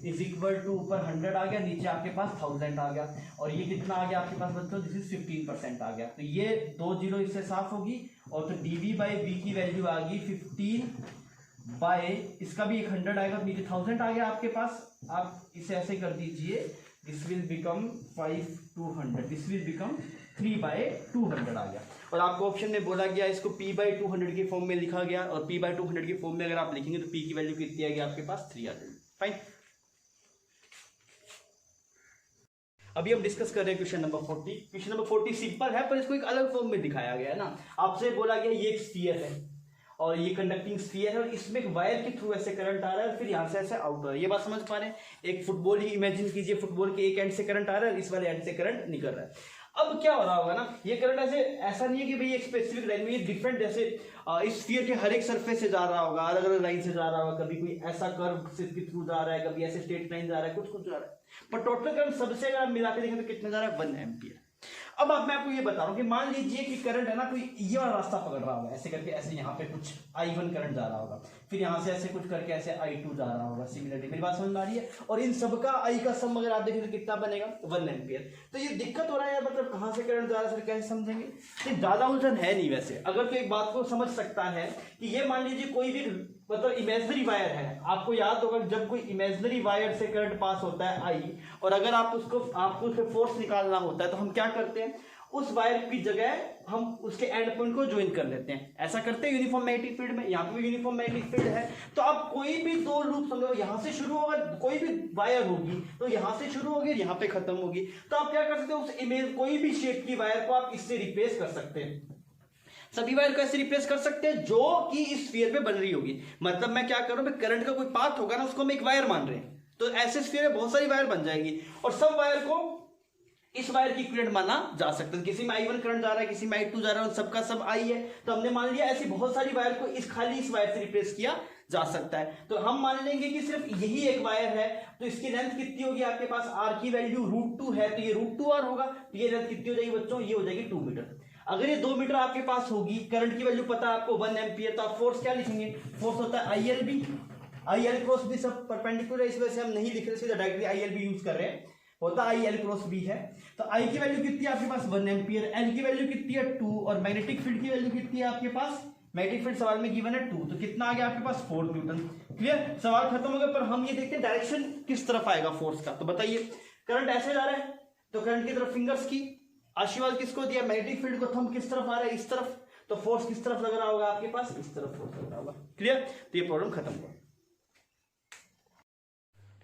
= ऊपर 100 आ गया, नीचे आपके पास 1000 आ गया, और ये कितना आ गया आपके पास बच्चों, दिस इज 15% आ गया, तो ये 2 0 इससे साफ होगी, और तो dV/V की वैल्यू आ गई 15 इसका भी 100 आएगा, नीचे 1000 आ गया आपके पास। आप इसे ऐसे कर दीजिए, this will become 5/200, this will become 3/200 आ गया, और आपको ऑप्शन में बोला गया इसको p/200 के फॉर्म में लिखा गया, और p/200 के फॉर्म में अगर आप लिखेंगे तो p की वैल्यू कितनी आएगी आपके पास, 3 आ जाएगी, फाइन। अभी हम डिस्कस कर रहे हैं question number 40। Question number 40 simple है, पर इसको एक अलग फॉर्म में दिखाया गया है ना। आपसे बोला गया ये एक स्फीयर है, और ये कंडक्टिंग स्फीयर है, और इसमें एक वायर के थ्रू ऐसे करंट आ रहा है, फिर यहाँ से ऐसे आउट हो रहा है। ये बात समझ पा रहे हैं, एक फुटबॉल ही इमेजिन कीजिए, फुटबॉल के एक एंड से करंट आ रहा है, इस वाले एंड से करंट निकल रहा है। अब क्या हो रहा होगा ना, ये करंट ऐसा नहीं है कि भाई एक स्पेसिफिक लाइन में, ये डिफरेंट, जैसे इस स्फीयर के हर एक सरफेस से जा रहा होगा, अलग अलग लाइन से जा रहा होगा, कभी कोई ऐसा कर्व से के थ्रू जा रहा है, कभी ऐसे स्ट्रेट लाइन जा रहा है, कुछ जा रहा है, पर टोटल करंट सबसे अगर आप मिला के देखें तो कितना जा रहा है, 1 एम्पियर। अब मैं आपको ये बता रहा हूँ कि मान लीजिए कि करंट है ना, कोई ये वाला रास्ता पकड़ रहा होगा, ऐसे करके, ऐसे यहाँ पे कुछ I1 करंट जा रहा होगा, फिर यहाँ से ऐसे कुछ करके ऐसे I2 जा रहा होगा, सिमिलरली, मेरी बात समझ में आ रही है। और इन सबका I का सम अगर आप देखें तो कितना बनेगा, 1 एम्पियर। तो ये दिक्कत हो रहा है, मतलब कहाँ से करंट जा रहा है सर, कैसे समझेंगे, तो ज्यादा उलझन है नहीं वैसे। अगर तो एक बात को समझ सकता है कि ये मान लीजिए कोई भी मतलब इमेजिनरी वायर है, आपको याद होगा जब कोई इमेजिनरी वायर से करंट पास होता है I, और अगर आपको उससे फोर्स निकालना होता है तो हम क्या करते हैं, उस वायर की जगह हम उसके एंड पॉइंट को ज्वाइन कर लेते हैं, ऐसा करते हैं यूनिफॉर्म मैग्नेटिक फील्ड में। यहाँ पे भी यूनिफॉर्म मैग्नेटिक फील्ड है, तो आप कोई भी 2 लूप समझो, यहाँ से शुरू होगा, कोई भी वायर होगी तो यहाँ से शुरू होगी, यहाँ पे खत्म होगी, तो आप क्या कर सकते हो, उस इमेज कोई भी शेप की वायर को आप इससे रिप्लेस कर सकते हैं। सभी वायर को ऐसे रिप्लेस कर सकते हैं जो कि इस स्फीयर पे बन रही होगी। मतलब मैं क्या कर रहा हूं, करंट का कोई पाथ होगा ना, उसको हम एक वायर मान रहे हैं, तो ऐसे स्फीयर में बहुत सारी वायर बन जाएगी, और सब वायर को इस वायर की इक्विवेलेंट माना जा सकता है। किसी में I1 करंट जा रहा है, किसी में I2 जा रहा है, सबका सब I है, तो हमने मान लिया ऐसी बहुत सारी वायर को खाली इस वायर से रिप्लेस किया जा सकता है। तो हम मान लेंगे कि सिर्फ यही एक वायर है, तो इसकी लेंथ कितनी होगी आपके पास, R की वैल्यू √2 है, तो ये √2R होगा, तो ये लेंथ कितनी हो जाएगी बच्चों, ये हो जाएगी 2 मीटर। अगर ये 2 मीटर आपके पास होगी, करंट की वैल्यू पता है आपको 1 एम्पियर, तो आप फोर्स क्या लिखेंगे, फोर्स होता है ILB, IL क्रॉस भी सब परपेंडिकुलर है, इस वजह से हम नहीं लिख रहे, सीधा डायरेक्टली ILB यूज कर रहे हैं, होता IL क्रॉस B है। तो I की वैल्यू कितनी है आपके पास, 1 एम्पियर, L की वैल्यू कितनी है 2, और मैग्नेटिक फील्ड की वैल्यू कितनी है आपके पास मैग्नेटिक फील्ड सवाल में गिवन है 2, तो कितना आ गया आपके पास 4 न्यूटन। क्लियर, सवाल खत्म हो गया। पर हम ये देखते हैं डायरेक्शन किस तरफ आएगा फोर्स का। तो बताइए, करंट ऐसे जा रहा है तो करंट की तरफ फिंगर्स की, आशीर्वाद किसको दिया, मैग्नेटिक फील्ड को, थंब किस तरफ आ रहा है, इस तरफ, तो फोर्स किस तरफ लग रहा होगा आपके पास, इस तरफ फोर्स लग रहा होगा। क्लियर, तो ये प्रॉब्लम खत्म हुआ।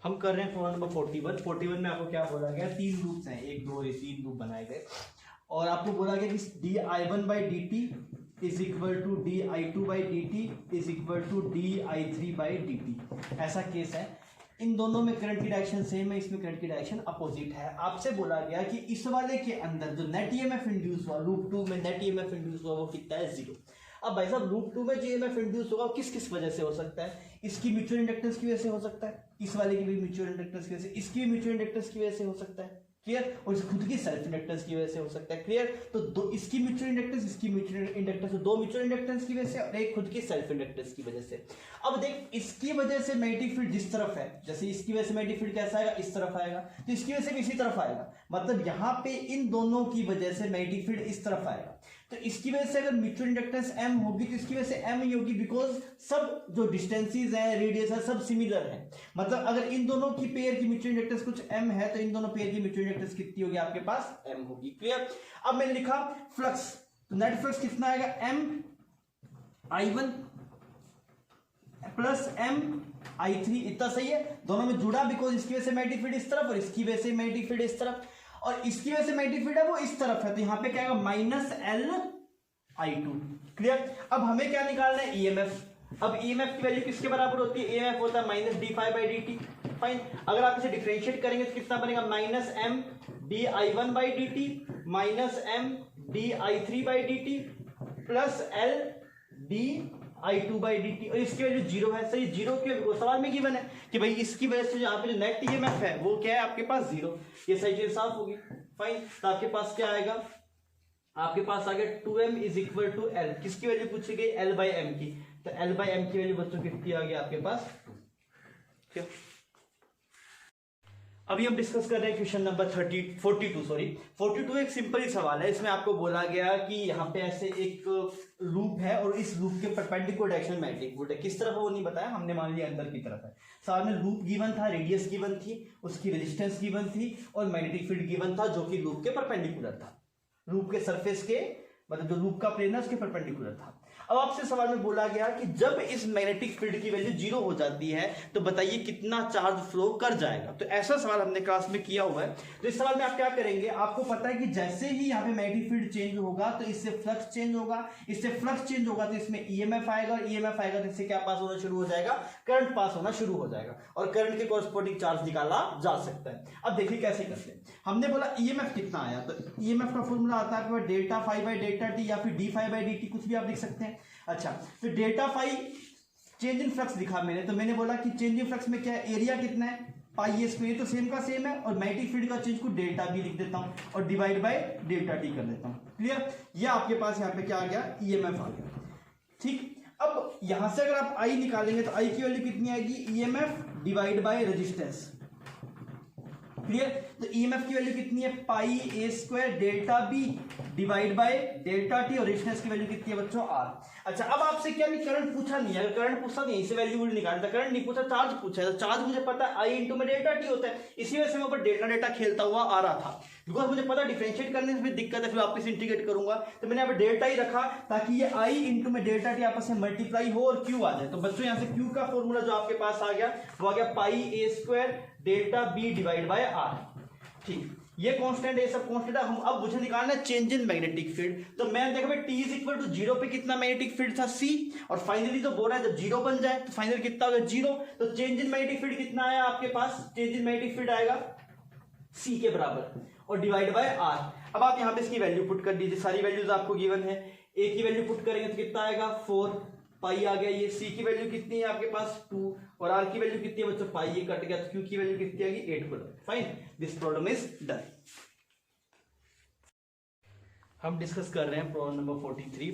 हम कर रहे हैं प्रॉब्लम नंबर 41। 41 में आपको क्या बोला गया, 3 लूप्स हैं, 1 2 3 लूप बनाए गए और आपको बोला गया कि di1/dt is equal to di2/dt is equal to di3/dt। ऐसा केस है, इन दोनों में करंट की डायरेक्शन सेम है, इसमें करंट की डायरेक्शन अपोजिट है। आपसे बोला गया कि इस वाले के अंदर जो नेट ईएमएफ इंड्यूस हुआ, लूप 2 में नेट ईएमएफ इंड्यूस हुआ वो कितना है, 0। अब भाई साहब लूप 2 में जो ईएमएफ इंड्यूस होगा किस किस वजह से हो सकता है, इसकी म्यूचुअल इंडक्टेंस की वजह से हो सकता है, इस वाले की भी म्यूचुअल इंडक्टेंस की वजह से, इसकी भी म्यूचुअल इंडक्टेंस की वजह से हो सकता है। क्लियर, और खुद की सेल्फ इंडक्टेंस की वजह से हो सकता है। क्लियर, तो दो इसकी म्यूचुअल इंडक्टेंस, इसकी म्यूचुअल इंडक्टेंस, दो म्यूचुअल इंडक्टेंस की वजह से और एक खुद की सेल्फ इंडक्टेंस की वजह से। अब देख, इसकी वजह से मैग्नेटिक फील्ड जिस तरफ है, जैसे इसकी वजह से मैग्नेटिक फील्ड कैसा आएगा, इस तरफ आएगा, तो इसकी वजह से भी इसी तरफ आएगा। मतलब यहां पे इन दोनों की वजह से मैग्नेटिक फील्ड इस तरफ आएगा। तो इसकी वजह से अगर म्यूचुअल इंडक्टेंस m होगी तो इसकी वजह से m ही होगी, बिकॉज सब जो डिस्टेंसेस हैं, रेडियस है, सब सिमिलर है। मतलब अगर इन दोनों की पेयर की म्यूचुअल इंडक्टेंस कुछ m है तो इन दोनों पेयर की म्यूचुअल इंडक्टेंस कितनी होगी आपके पास, m होगी। क्लियर, अब मैंने लिखा फ्लक्स, तो नेट फ्लक्स कितना आएगा, m i1 plus m i3। इतना सही है, दोनों में जुड़ा, बिकॉज इसकी वजह से मैग्नेटिक फील्ड इस तरफ और इसकी वजह से मैग्नेटिक फील्ड इस तरफ, और इसकी वजह से मैग्नेटिक फील्ड है वो इस तरफ है, तो यहां पे क्या आएगा, -L/I2। क्लियर, अब हमें क्या निकालना है, ईएमएफ। अब ईएमएफ की वैल्यू किसके बराबर होती है, ईएमएफ होता है -d∅/dt। फाइन, अगर आप इसे डिफरेंशिएट करेंगे तो कितना बनेगा, -M di1/dt -M di3/dt plus L di2/dt, और इसकी वैल्यू 0 है। सही, 0 क्यों, सवाल में गिवन है कि भाई इसकी वजह से यहाँ पे जो नेट ईएमएफ है वो क्या है आपके पास, 0। ये सही चीज साफ होगी। फाइन, तो आपके पास क्या आएगा, आपके पास आ गया 2m is equal to L, किसकी वैल्यू पूछी गई, L/m की, तो L/m की वैल्यू बच्चों कितनी आ गई आपके पास। क्या, अभी हम डिस्कस कर रहे हैं क्वेश्चन नंबर 42 एक सिंपल ही सवाल है। इसमें आपको बोला गया कि यहाँ पे ऐसे एक लूप है और इस लूप के परपेंडिकुलर डायरेक्शन मैग्नेटिक फील्ड है, किस तरफ वो नहीं बताया, हमने मान लिया अंदर की तरफ है। सवाल में लूप गिवन था, रेडियस गिवन थी, उसकी रेजिस्टेंस गिवन थी और मैग्नेटिक फील्ड गिवन था जो कि लूप के परपेंडिकुलर था, लूप के सरफेस के, मतलब जो लूप का प्लेन है उसके परपेंडिकुलर था। अब आपसे सवाल में बोला गया कि जब इस मैग्नेटिक फील्ड की वैल्यू 0 हो जाती है तो बताइए कितना चार्ज फ्लो कर जाएगा। तो ऐसा सवाल हमने क्लास में किया हुआ है। तो इस सवाल में आप क्या करेंगे, आपको पता है कि जैसे ही यहाँ पे मैग्नेटिक फील्ड चेंज होगा तो इससे फ्लक्स चेंज होगा, इससे फ्लक्स चेंज होगा तो इसमें ईएमएफ आएगा, और ईएमएफ आएगा तो इससे क्या पास होना शुरू हो जाएगा, करंट पास होना शुरू हो जाएगा, और करंट के कॉरस्पॉन्डिंग चार्ज निकाला जा सकता है। अब देखिए कैसे करते हैं। हमने बोला ईएमएफ कितना आया, तो ईएमएफ का फॉर्मूला आता है ΔΦ/ΔT या फिर dΦ/dt, कुछ भी आप लिख सकते हैं। अच्छा, तो ΔΦ चेंज इन फ्लक्स लिखा मैंने, तो मैंने बोला कि चेंज इन फ्लक्स में क्या है, एरिया कितना है, πa², तो सेम का सेम है, और मैग्नेटिक फील्ड का चेंज को डेल्टा बी लिख देता हूं और डिवाइड बाय ΔT कर देता हूं। क्लियर, ये आपके पास यहाँ पे क्या आ गया, ईएमएफ आ गया। ठीक, अब यहां से अगर आप आई निकालेंगे तो आई की वैल्यू कितनी आएगी, EMF divide by resistance. Clear, तो ईएमएफ की वैल्यू कितनी है, πa² delta B divide bye ΔT, और रेजिस्टेंस की वैल्यू कितनी है बच्चों, R। अच्छा, अब आपसे क्या नहीं, करंट पूछा नहीं है, अगर करंट पूछा नहीं इसे वैल्यू निकालता, करंट नहीं पूछा, चार्ज पूछा है, तो चार्ज मुझे पता है I इंटू में ΔT होता है, इसी वजह से मैं ऊपर डेल्टा खेलता हुआ आ रहा था, बिकॉज मुझे पता डिफरेंशिएट करने में दिक्कत है, फिर वापस इंटीग्रेट करूंगा, तो मैंने यहाँ पे डेल्टा ही रखा ताकि ये I इंटू में ΔT आपस में मल्टीप्लाई हो और Q आ जाए। तो बच्चों यहाँ से Q का फॉर्मूला जो आपके पास आ गया वो आ गया πa² delta B divide by R। ठीक, ये कांस्टेंट है, सब कांस्टेंट है। हम अब मुझे निकालना है चेंज इन मैग्नेटिक फील्ड, तो मैं देखा भाई T इज इक्वल टू 0 पे कितना मैग्नेटिक फील्ड था, C, और फाइनली तो बोल रहा है जब 0 बन जाए तो फाइनल कितना होगा, 0। तो चेंज इन मैग्नेटिक फील्ड कितना आया आपके पास, चेंज इन मैग्नेटिक फील्ड आएगा C के बराबर और डिवाइड बाय R। अब आप यहाँ पे इसकी वैल्यू पुट कर दीजिए, सारी वैल्यूज आपको गिवन है, A की वैल्यू पुट करेंगे तो कितना आएगा, 4 पाई आ गया, ये C की वैल्यू कितनी है आपके पास 2, और R की वैल्यू कितनी है बच्चों, पाई, ये कट गया, तो Q की वैल्यू कितनी आएगी, 8 coulomb. Fine, this problem is done. हम डिस्कस कर रहे हैं प्रॉब्लम नंबर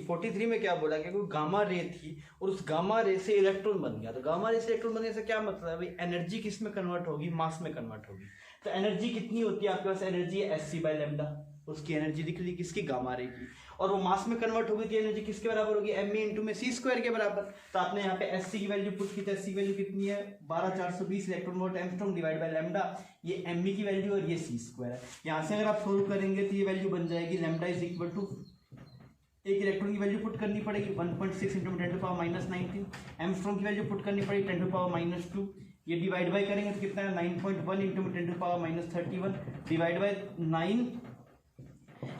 43 में क्या बोला कि कोई गामा रे थी और उस गामा रे से इलेक्ट्रॉन बन गया। तो गामा रे से इलेक्ट्रॉन बनने से क्या मतलब है भाई, एनर्जी किस में कन्वर्ट होगी, मास में कन्वर्ट होगी। तो एनर्जी कितनी होती है आपके पास, एनर्जी है Sc/λ, उसकी एनर्जी दिख रही किसकी, गामा रे की, और वो मास में कन्वर्ट होगी तो एनर्जी किसके बराबर होगी, एम इंटू में सी स्क्वायर के बराबर। तो आपने यहाँ पे एस सी की वैल्यू पुट की, तो एस सी की वैल्यू कितनी है 12420 electron volt angstrom divide by lambda, ये एम की वैल्यू और ये सी स्क्वायर है। यहाँ से अगर आप सोल्व करेंगे तो ये वैल्यू बन जाएगी लैम्डा इज इक्वल टू, एक इलेक्ट्रॉन की वैल्यू पुट करनी पड़ेगी 1.6 इंटू 10⁻⁹, एंगस्ट्रॉम की वैल्यू पुट करनी पड़ेगी 10⁻², ये डिवाइड बाय करेंगे तो कितना है 9.1 इंटू 10⁻31 डिवाइड बाय 9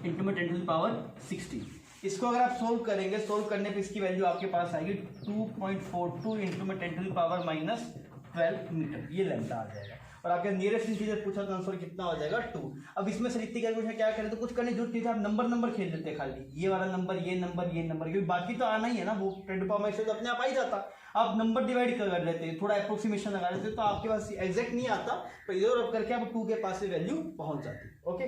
इंटू 10⁻16। इसको अगर आप सोल्व करेंगे, सोल्व करने पे इसकी वैल्यू आपके पास आएगी 2.42 इंटू 10⁻12 मीटर, ये लैम्डा आ जाएगा। और आपके नियरेस्ट इंटीजर पूछा तो आंसर कितना हो जाएगा 2। अब इसमें से इतनी कैलकुलेशन क्या करें, तो कुछ करने की जरूरत नहीं थी, आप नंबर खेल लेते हैं खाली, ये वाला नंबर, ये नंबर, ये नंबर, क्योंकि बाकी तो आना ही है ना, वो 10⁻⁻⁷ तो अपने आप आ ही जाता। आप नंबर डिवाइड कर लेते हैं, थोड़ा अप्रोक्सीमेशन लगा लेते हैं, तो आपके पास एग्जैक्ट नहीं आता, तो इधर उधर करके आप 2 के पास से वैल्यू पहुंच जाती है। ओके,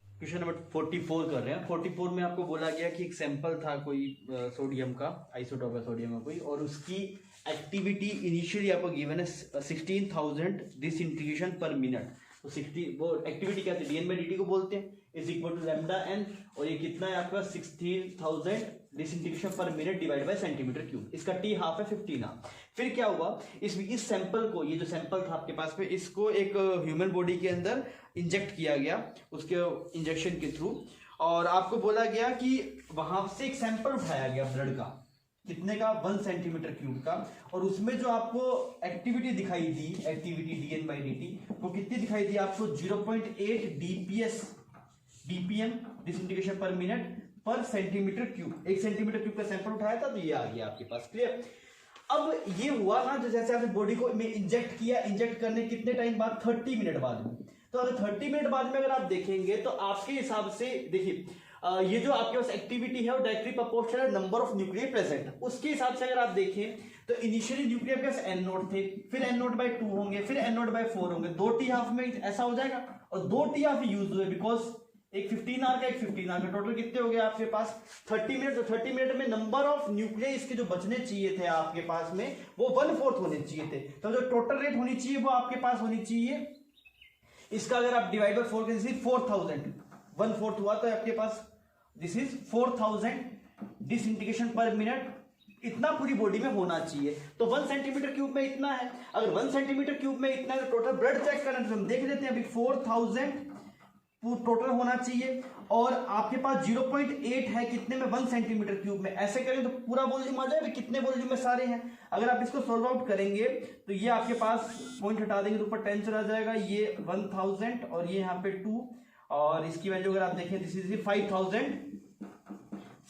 क्वेश्चन नंबर 44 कर रहे हैं। 44 में आपको बोला गया कि एक सैंपल था कोई सोडियम का, आइसोटोप है सोडियम का कोई, और उसकी एक्टिविटी इनिशियली आपको गिवन है 16,000 डिसइंटीग्रेशन पर मिनट। तो 60 वो एक्टिविटी क्या थी, dN/dt को बोलते हैं, is equal to lambda N, और ये कितना है आपका 16,000 disintegration per minute divide by centimetre cube. इसका टी हाफ है 15 हाफ। फिर क्या हुआ, इस सैंपल को, ये जो सैंपल था आपके पास में, इसको एक ह्यूमन बॉडी के अंदर इंजेक्ट किया गया उसके इंजेक्शन के थ्रू, और आपको बोला गया कि वहां से एक सैंपल उठाया गया ब्लड का, कितने का 1 सेंटीमीटर क्यूब का, और उसमें जो आपको एक्टिविटी दिखाई दी, एक्टिविटी dN/dt, वो कितनी दिखाई दी आपको 0.8 dpm डिसइंटीग्रेशन पर मिनट पर सेंटीमीटर क्यूब। 1 सेंटीमीटर क्यूब का सैंपल उठाया था, तो ये आ गया आपके पास। क्लियर। अब ये हुआ ना, जैसे आपने बॉडी को में इंजेक्ट किया, इंजेक्ट करने कितने टाइम बाद, 30 मिनट बाद में। तो अगर 30 मिनट बाद में अगर आप देखेंगे तो आपके हिसाब से देखिए, ये जो आपके पास एक्टिविटी है वो डायरेक्टली प्रोपोर्शनल है नंबर ऑफ न्यूक्लियर प्रेजेंट। उसके हिसाब से अगर आप देखें तो इनिशियली न्यूक्लियर के पास n नोट थे, फिर n नोट बाय 2 होंगे, फिर n नोट बाय 4 होंगे, 2 टी हाफ में ऐसा हो जाएगा, और 2 टी हाफ यूज हुए, बिकॉज एक 15 आवर का, एक 15 आवर का, टोटल कितने हो गए आपके पास 30 मिनट। तो 30 मिनट में नंबर ऑफ न्यूक्लियर इसके जो बचने चाहिए थे आपके पास में, वो 1/4 होने चाहिए थे। तो जो टोटल रेट होनी चाहिए वो आपके पास होनी चाहिए, इसका अगर आप डिवाइड बाय 4 करें 4000, 1/4 हुआ, तो आपके पास this is 4000 disintegration per minute, इतना पूरी बॉडी में होना चाहिए। तो 1 सेंटीमीटर क्यूब में इतना है, अगर 1 सेंटीमीटर क्यूब में इतना है तो टोटल ब्लड चेक करना, तो हम देख लेते हैं अभी 4000 टोटल होना चाहिए, और आपके पास 0.8 है कितने में 1 सेंटीमीटर क्यूब में। ऐसे करें तो पूरा वॉल्यूम आ जाएगा, कितने वॉल्यूम में सारे हैं। अगर आप इसको सोल्व आउट करेंगे तो ये आपके पास पॉइंट हटा देंगे तो ऊपर 10 चला जाएगा, ये 1000 और ये यहाँ पे 2, और इसकी वैल्यू अगर आप देखें दिस इज 5000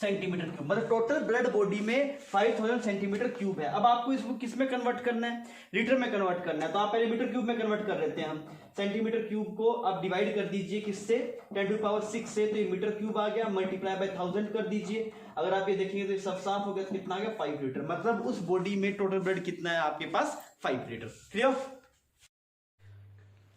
सेंटीमीटर क्यूब, मतलब टोटल ब्लड बॉडी में 5000 सेंटीमीटर क्यूब है। अब आपको इसको किस में कन्वर्ट करना है, लीटर में कन्वर्ट करना है, तो आप पहले मीटर क्यूब में कन्वर्ट कर लेते हैं हम। सेंटीमीटर क्यूब को आप डिवाइड कर दीजिए किससे, 10⁻6 से, तो ये मीटर क्यूब आ गया, मल्टीप्लाई बाय 1000 कर दीजिए। अगर आप ये देखेंगे तो सब साफ हो गया, तो कितना आ गया 5 लीटर, मतलब उस बॉडी में टोटल ब्लड कितना है आपके पास 5 लीटर। क्लियर।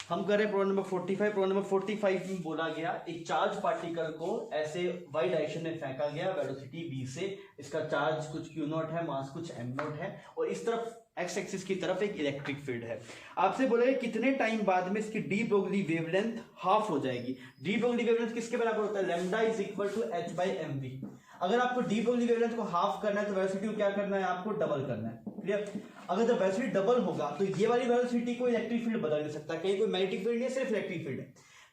हम कर रहे हैं प्रॉब्लम नंबर 45। प्रॉब्लम नंबर 45 में बोला गया एक चार्ज पार्टिकल को ऐसे वाई डायरेक्शन में फेंका गया वेलोसिटी v से, इसका चार्ज कुछ q नॉट है, मास कुछ m नॉट है, और इस तरफ एक्स एक्सिस की तरफ एक इलेक्ट्रिक फील्ड है। आपसे बोला है कितने टाइम बाद में इसकी डी ब्रोगली वेवलेंथ हाफ हो जाएगी। डी ब्रोगली वेवलेंथ किसके बराबर होता है, lambda is equal to h/mv। अगर आपको डी ब्रोगली वेवलेंथ को हाफ करना है तो वेलोसिटी को क्या करना है, आपको डबल करना है। क्लियर। अगर जब वेलोसिटी डबल होगा तो ये वाली वेलोसिटी को इलेक्ट्रिक फील्ड बदल नहीं सकता, कहीं कोई मैग्नेटिक फील्ड नहीं है, सिर्फ इलेक्ट्रिक फील्ड है।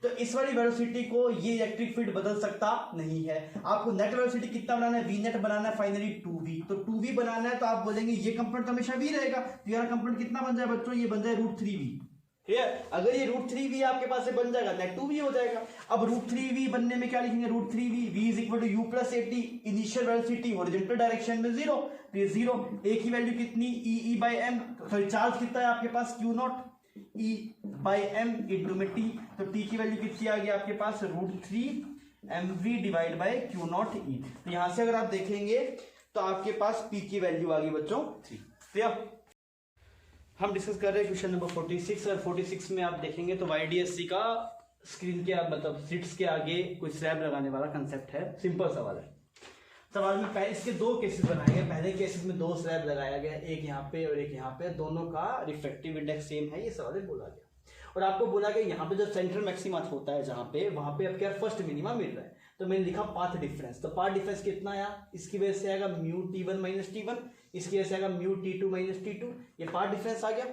तो इस वाली वेलोसिटी को ये इलेक्ट्रिक फील्ड बदल सकता नहीं है। आपको नेट वेलोसिटी कितना बनाना है, वी नेट बनाना है, फाइनली 2v। तो 2v बनाना है तो आप बोलेंगे ये कंपोनेंट तो हमेशा v रहेगा, तो यार कंपोनेंट कितना बन जाए बच्चों, ये बन जाए √3v। ठीक है, अगर ये √3v आपके पास से बन जाएगा, नेट 2v हो जाएगा। अब √3v बनने में क्या लिखेंगे, √3v, v is equal to u plus at, initial velocity horizontal direction में 0, तो ये 0, a की वैल्यू कितनी e/m, सॉरी चार्ज कितना है आपके पास q नॉट e/m इंटू में t, तो t की वैल्यू कितनी आ गई आपके पास √3mv divide by q not e। तो यहां से अगर आप देखेंगे तो आपके पास p की वैल्यू आ गई बच्चों 3। क्लियर। हम डिस्कस कर रहे हैं क्वेश्चन नंबर 46, और 46 में आप देखेंगे तो YDSC का स्क्रीन के मतलब सीट्स के आगे कोई स्लैब लगाने वाला कंसेप्ट है। सिंपल सवाल है। सवाल में पहले इसके 2 केसेस बनाए गए। पहले केसेस में 2 स्लैब लगाया गया, एक यहाँ पे और एक यहाँ पे, दोनों का रिफ्रैक्टिव इंडेक्स सेम है, ये सवाल में बोला गया। और आपको बोला कि यहाँ पे जो सेंट्रल मैक्सिमा होता है जहाँ पे, वहां पे अब क्या फर्स्ट मिनिमा मिल रहा है, तो मैंने लिखा पाथ डिफरेंस। तो पाथ डिफरेंस कितना आया, इसकी वजह से आएगा म्यू t1 माइनस t1, इसकी वजह से आएगा म्यू t2 माइनस t2, ये पाथ डिफरेंस आ गया।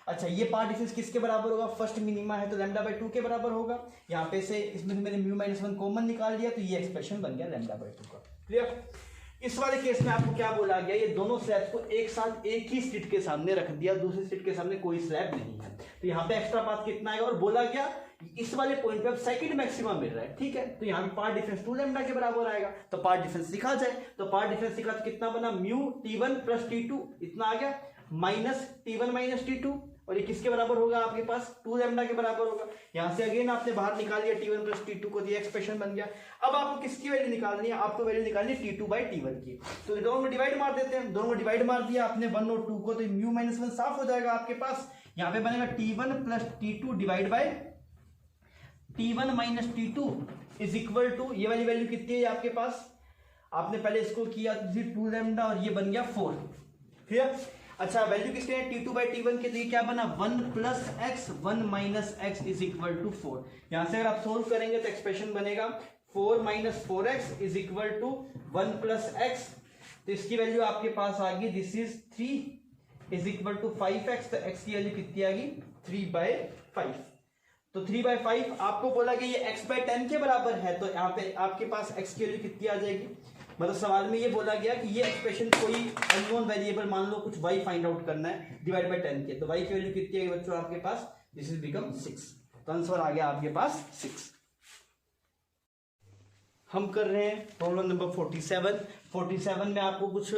अच्छा, ये पाथ डिफरेंस किसके बराबर होगा, फर्स्ट मिनिमा है तो लैम्डा बाय 2 के बराबर होगा। यहाँ पे से इसमें मैंने म्यू माइनस 1 कॉमन निकाल लिया, तो ये एक्सप्रेशन बन गया लैम्डा बाय 2 का। क्लियर। इस वाले केस में आपको क्या बोला गया, ये दोनों स्लैब्स को एक साथ एक ही स्लिट के सामने रख दिया, दूसरी स्लिट के सामने कोई स्लैब नहीं है, तो यहाँ पे एक्स्ट्रा पाथ कितना आएगा, और बोला गया इस वाले पॉइंट पे अब सेकंड मैक्सिमम मिल रहा है, ठीक है, तो यहाँ पे पाथ डिफरेंस 2 लैम्डा के बराबर आएगा। तो पाथ डिफरेंस लिखा जाए, तो पाथ डिफरेंस लिखा तो कितना बना, म्यू t1 प्लस t2 इतना आ गया, माइनस t1 माइनस t2, और ये किसके बराबर होगा आपके पास, 2 लैम्डा के बराबर होगा। यहां से अगेन आपने बाहर निकाल लिया t1 प्लस t2 को, ये एक्सप्रेशन बन गया। अब आपको किसकी वैल्यू निकालनी है, आपको वैल्यू निकालनी है t2 बाई t1 की, तो दोनों में डिवाइड मार देते हैं, दोनों में डिवाइड मार दिया आपने 1 और 2 को, तो म्यू माइनस 1 साफ हो जाएगा आपके पास। यहाँ पे बनेगा t1 plus t2 divide by t1 minus t2 is equal to, ये वाली वैल्यू कितनी है आपके पास, आपने पहले इसको किया 2 लैम्डा और ये बन गया 4। क्लियर। अच्छा, वैल्यू किसके है, t2 बाई t1 के लिए क्या बना, 1 plus x 1 minus x is equal to 4। यहां से अगर आप सोल्व करेंगे तो एक्सप्रेशन बनेगा 4 minus 4x is equal to 1 plus x, तो इसकी वैल्यू आपके पास आ गई, this is 3 is equal to 5x, तो x की वैल्यू कितनी आ गई, 3/5। तो 3/5 आपको बोला कि ये x/10 के बराबर है, तो यहाँ पे आपके पास x की वैल्यू कितनी आ जाएगी, मतलब सवाल में ये बोला गया कि ये एक्सप्रेशन कोई अननोन वेरिएबल, मान लो कुछ y फाइंड आउट करना है डिवाइड बाय 10 के, तो y की वैल्यू कितनी है बच्चों आपके पास, दिस इज बिकम 6, तो आंसर आ गया आपके पास 6। हम कर रहे हैं प्रॉब्लम नंबर 47 में आपको कुछ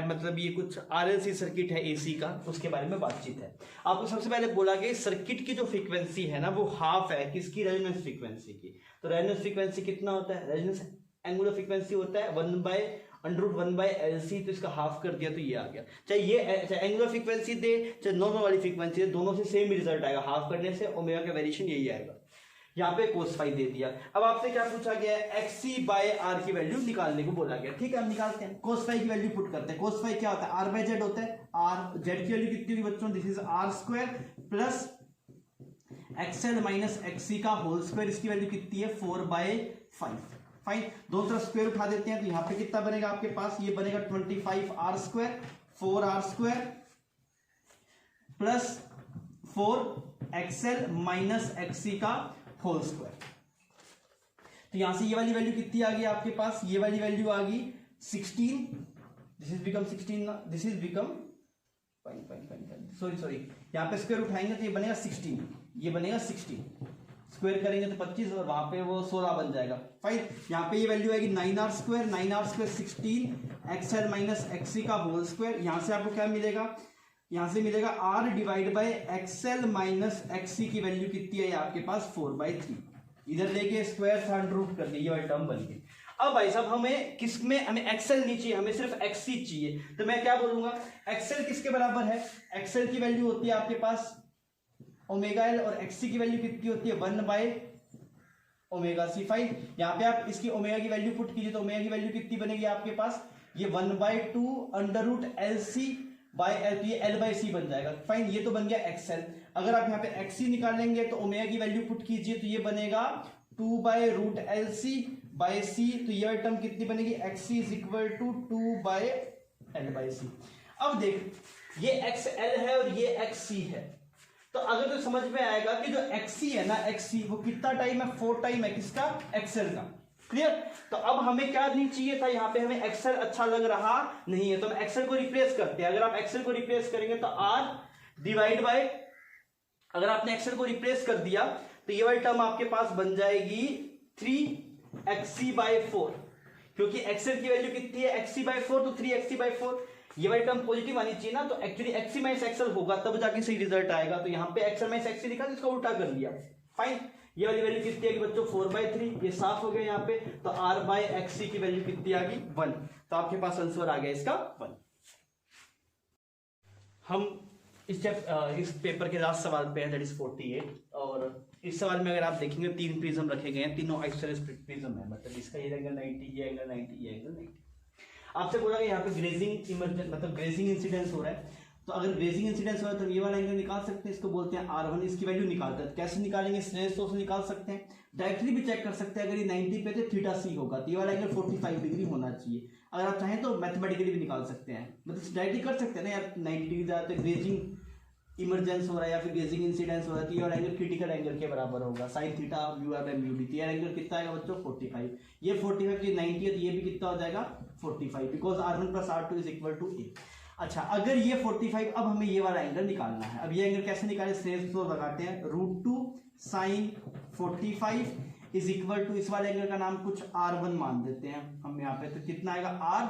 मतलब ये कुछ RLC सर्किट है AC का, उसके बारे में बातचीत है। आपको सबसे पहले बोला गया सर्किट की जो फ्रीक्वेंसी है ना वो हाफ है किसकी, रेजोनेंस फ्रीक्वेंसी की। तो रेजोनेंस फ्रीक्वेंसी कितना होता है, रेजोनेंस एंगुलर फ्रीक्वेंसी होता है 1/√1/LC, तो इसका हाफ कर दिया तो ये आ गया। चाहे ये एंगुलर फ्रीक्वेंसी दे चाहे नॉर्मल वाली फ्रीक्वेंसी दे, दोनों से सेम रिजल्ट आएगा, हाफ करने से ओमेगा का वेरिएशन यही आएगा। यहाँ पे cos फाई दे दिया। अब आपसे क्या पूछा गया है, XC/R की वैल्यू निकालने को बोला गया, ठीक है, हम निकालते हैं। cos फाई की वैल्यू पुट करते हैं। cos फाई क्या होता है, R/Z होता है, R Z की वैल्यू कितनी होगी बच्चों, this is R² plus XL minus XC का होल स्क्वायर, इसकी वैल्यू कितनी है 4/5। फाइन, दोनों तरफ स्क्वायर उठा देते हैं, तो यहाँ पे कितना बनेगा आपके पास, ये बनेगा 25R² 4R² plus 4XL minus XC का होल स्क्वायर। तो यहां से ये वाली वैल्यू कितनी आ गई आपके पास, ये वाली वैल्यू आ गई 16, दिस इज बिकम 16 ना, दिस इज बिकम सॉरी यहां पे स्क्वायर उठाएंगे तो ये बनेगा 16, ये बनेगा 16, स्क्वायर करेंगे तो 25 और वहां पे वो 16 बन जाएगा। फाइन, यहाँ पे ये वैल्यू आएगी 9R² 16 XL माइनस XC का होल स्क्वायर। यहां से आपको क्या मिलेगा, यहां से मिलेगा R divide by XL minus XC की वैल्यू कितनी है आपके पास 4/3, इधर लेके स्क्वायर था रूट कर दिया, ये वाली टर्म बन गई। अब भाई साहब हमें किसमें, हमें XL नहीं चाहिए, हमें सिर्फ XC चाहिए, तो मैं क्या बोलूंगा, XL किसके बराबर है, XL की वैल्यू होती है आपके पास ओमेगा L और XC की वैल्यू कितनी होती है 1/ωc। फाइन, यहाँ पे आप इसकी ओमेगा की वैल्यू पुट कीजिए तो ओमेगा की वैल्यू कितनी बनेगी आपके पास, ये 1/2√LC बाय L, तो ये L/C बन जाएगा। फाइन, ये तो बन गया XL। अगर आप यहाँ पे XC निकालेंगे तो ओमेगा की वैल्यू पुट कीजिए तो ये बनेगा 2/√LC बाय C, तो ये टर्म कितनी बनेगी, XC is equal to 2/L/C। अब देख, ये XL है और ये XC है, तो अगर तो समझ में आएगा कि जो XC है ना, XC वो कितना टाइम है, 4 टाइम है किसका, XL का। क्लियर। तो अब हमें क्या नहीं चाहिए था, यहाँ पे हमें XL अच्छा लग रहा नहीं है, तो हम XL को रिप्लेस करते हैं। अगर आप XL को रिप्लेस करेंगे तो R डिवाइड बाय, अगर आपने XL को रिप्लेस कर दिया तो ये वाली टर्म आपके पास बन जाएगी 3XC/4, क्योंकि XL की वैल्यू कितनी है XC/4, तो 3XC/4, ये वाली टर्म पॉजिटिव आनी चाहिए ना, तो एक्चुअली XC माइनस XL होगा तब जाके सही रिजल्ट आएगा। तो यहाँ पे XL माइनस XC लिखा, इसका उल्टा कर लिया। फाइन, ये वाली वैल्यू कितनी है कि बच्चों 4/3, ये साफ हो गया यहाँ पे, तो R/XC की वैल्यू कितनी आ गई 1, तो आपके पास आंसर आ गया इसका 1। हम इस पेपर के लास्ट सवाल पे हैं, दैट इज 48, और इस सवाल में अगर आप देखेंगे 3 प्रिज्म रखे गए हैं, तीनों आइसोसेलेस प्रिज्म है, मतलब इसका ये एंगल 90, ये एंगल 90, ये एंगल 90। आपसे बोला कि यहाँ पे ग्रेजिंग इमरजेंट मतलब ग्रेजिंग इंसिडेंस हो रहा है, तो तो अगर ग्रेजिंग इंसिडेंस हुआ तो ये वाला एंगल निकाल सकते हैं, इसको बोलते हैं R1। इसकी वैल्यू निकालते हैं, कैसे निकालेंगे, स्नेल सोर्स निकाल सकते हैं, डायरेक्टली भी चेक कर सकते हैं। अगर ये 90 पे तो थीटा सी होगा, तो ये वाला एंगल 45 डिग्री होना चाहिए। अगर आप चाहें तो मैथमेटिकली भी निकाल सकते हैं, मतलब डायरेक्टली कर सकते हैं ना यार, 90 डिग्री ज़्यादा तो ग्रेजिंग इमरजेंस हो रहा है या फिर ग्रेजिंग इंसिडेंस हो रहा है, तो ये वाला एंगल क्रिटिकल एंगल के बराबर होगा, साइन थीटा UR/MUD। तो ये एंगल कितना आएगा बच्चों, 45। ये 45 ये 90 है, तो ये भी कितना हो जाएगा 45, because R1 + R2 is equal to A। अच्छा, अगर ये 45, अब हमें ये वाला एंगल निकालना है। अब ये एंगल कैसे निकाले, स्नेल लॉ लगाते हैं, √2 sin 45 इज इक्वल टू, इस वाले एंगल का नाम कुछ R1 मान देते हैं हम यहाँ पे, तो कितना आएगा R,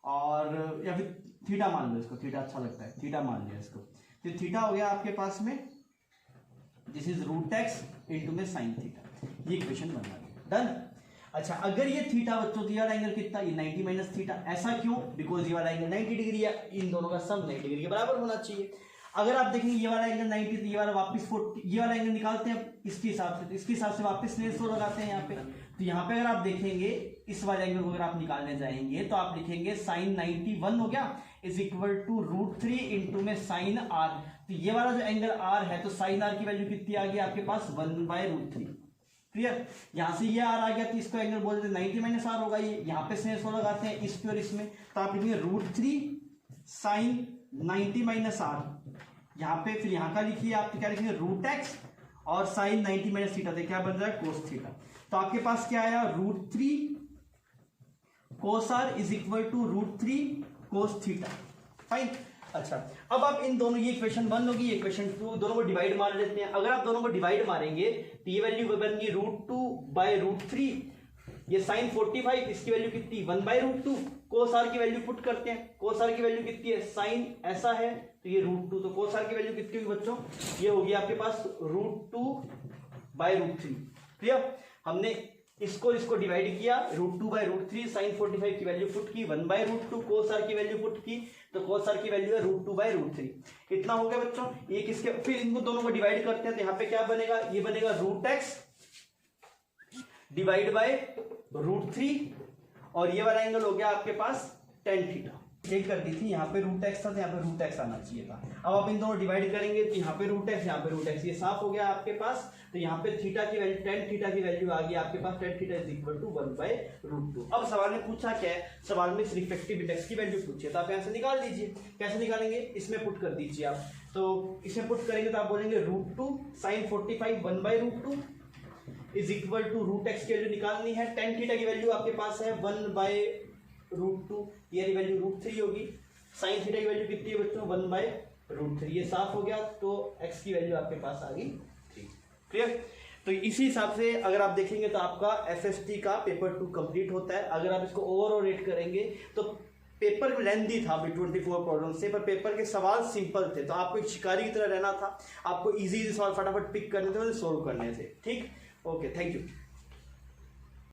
और या फिर थीटा मान लो इसको, थीटा अच्छा लगता है, थीटा मान लिया इसको। तो थीटा हो गया आपके पास में, दिस इज √x इंटू में साइन थीटा, ये इक्वेशन बन गई, डन। अच्छा, अगर ये थीटा बच्चों, तो ये वाला एंगल कितना, ये 90 माइनस थीटा। ऐसा क्यों, बिकॉज ये वाला एंगल 90 डिग्री है, इन दोनों का सम 90 डिग्री के बराबर होना चाहिए। अगर आप देखेंगे ये वाला एंगल 90, तो ये वाला वापस 40, ये वाला एंगल निकालते हैं इसके हिसाब से, तो इसके हिसाब से वापस स्नेल लॉ लगाते हैं यहाँ पे। तो यहाँ पे अगर आप देखेंगे इस वाले एंगल को अगर आप निकालने जाएंगे तो आप लिखेंगे साइन 91 हो गया इज इक्वल टू √3 इंटू में साइन R। तो ये वाला जो एंगल R है, तो साइन R की वैल्यू कितनी आ गई आपके पास, 1/√3। क्लियर, यहां से ये R आ गया, तो इसको एंगल बोलते हैं 90 माइनस R होगा। ये यहाँ पे स्नेल लॉ लगाते हैं इस पे और इसमें, तो आप लिखेंगे √3 साइन 90 माइनस R यहाँ पे, फिर यहाँ का लिखिए आप क्या लिखेंगे, √x और साइन 90 माइनस थीटा, तो क्या बन रहा है, कोस थीटा। तो आपके पास क्या आया, √3 cos R is equal to √3 cos theta, fine. अच्छा, अब आप इन दोनों, ये इक्वेशन 1 होगी, ये इक्वेशन 2, दोनों को डिवाइड मार लेते हैं। अगर आप दोनों को डिवाइड मारेंगे तो ये वैल्यू बनेगी √2/√3, ये साइन 45, इसकी वैल्यू कितनी, 1/√2। कोस R की वैल्यू पुट करते हैं, कोस R की वैल्यू कितनी है, साइन ऐसा है तो ये √2, तो कोस R की वैल्यू कितनी होगी बच्चों, ये होगी आपके पास √2/√3। क्लियर, हमने इसको डिवाइड किया, √2/√3, साइन 45 की वैल्यू पुट की, 1/√2 कोस R की वैल्यू पुट की, तो कोस R की वैल्यू है √2/√3। इतना हो गया बच्चों, ये किसके, फिर इनको दोनों को डिवाइड करते हैं, तो यहाँ पे क्या बनेगा, ये बनेगा √x डिवाइड बाय √3, और ये वाला एंगल हो गया आपके पास tan थीटा। चेक कर दी थी, यहाँ पे √x था तो यहाँ पे √x आना चाहिए था। अब आप इन दोनों डिवाइड करेंगे तो यहाँ पे √x, यहाँ पे √x, ये साफ हो गया आपके पास। तो यहाँ पे थीटा की वैल्यू, tan थीटा की वैल्यू आ गई आपके पास, tan theta is equal to 1/√2। अब सवाल में पूछा क्या है, सवाल में सिर्फ इफेक्टिव इंडेक्स की वैल्यू पूछी है, तो आप यहाँ से निकाल दीजिए। कैसे निकालेंगे, इसमें पुट कर दीजिए आप, तो इसमें पुट करेंगे तो आप बोलेंगे √2 sine 45 1/√2 is equal to √x की वैल्यू निकालनी है, tan थीटा की वैल्यू आपके पास है 1/√2, ये वैल्यू √3 होगी, साइन थीटा की वैल्यू कितनी है बच्चों, 1/√3। ये साफ हो गया, तो x की वैल्यू आपके पास आ गई 3। क्लियर, तो इसी हिसाब से अगर आप देखेंगे तो आपका FST का पेपर 2 कंप्लीट होता है। अगर आप इसको ओवरऑल रेट करेंगे तो पेपर लेंथी था अभी 24 प्रॉब्लम से, पर पेपर के सवाल सिंपल थे, तो आपको एक शिकारी की तरह रहना था, आपको इजी सवाल फटाफट पिक करने थे, सोल्व करने थे। ठीक, ओके, थैंक यू।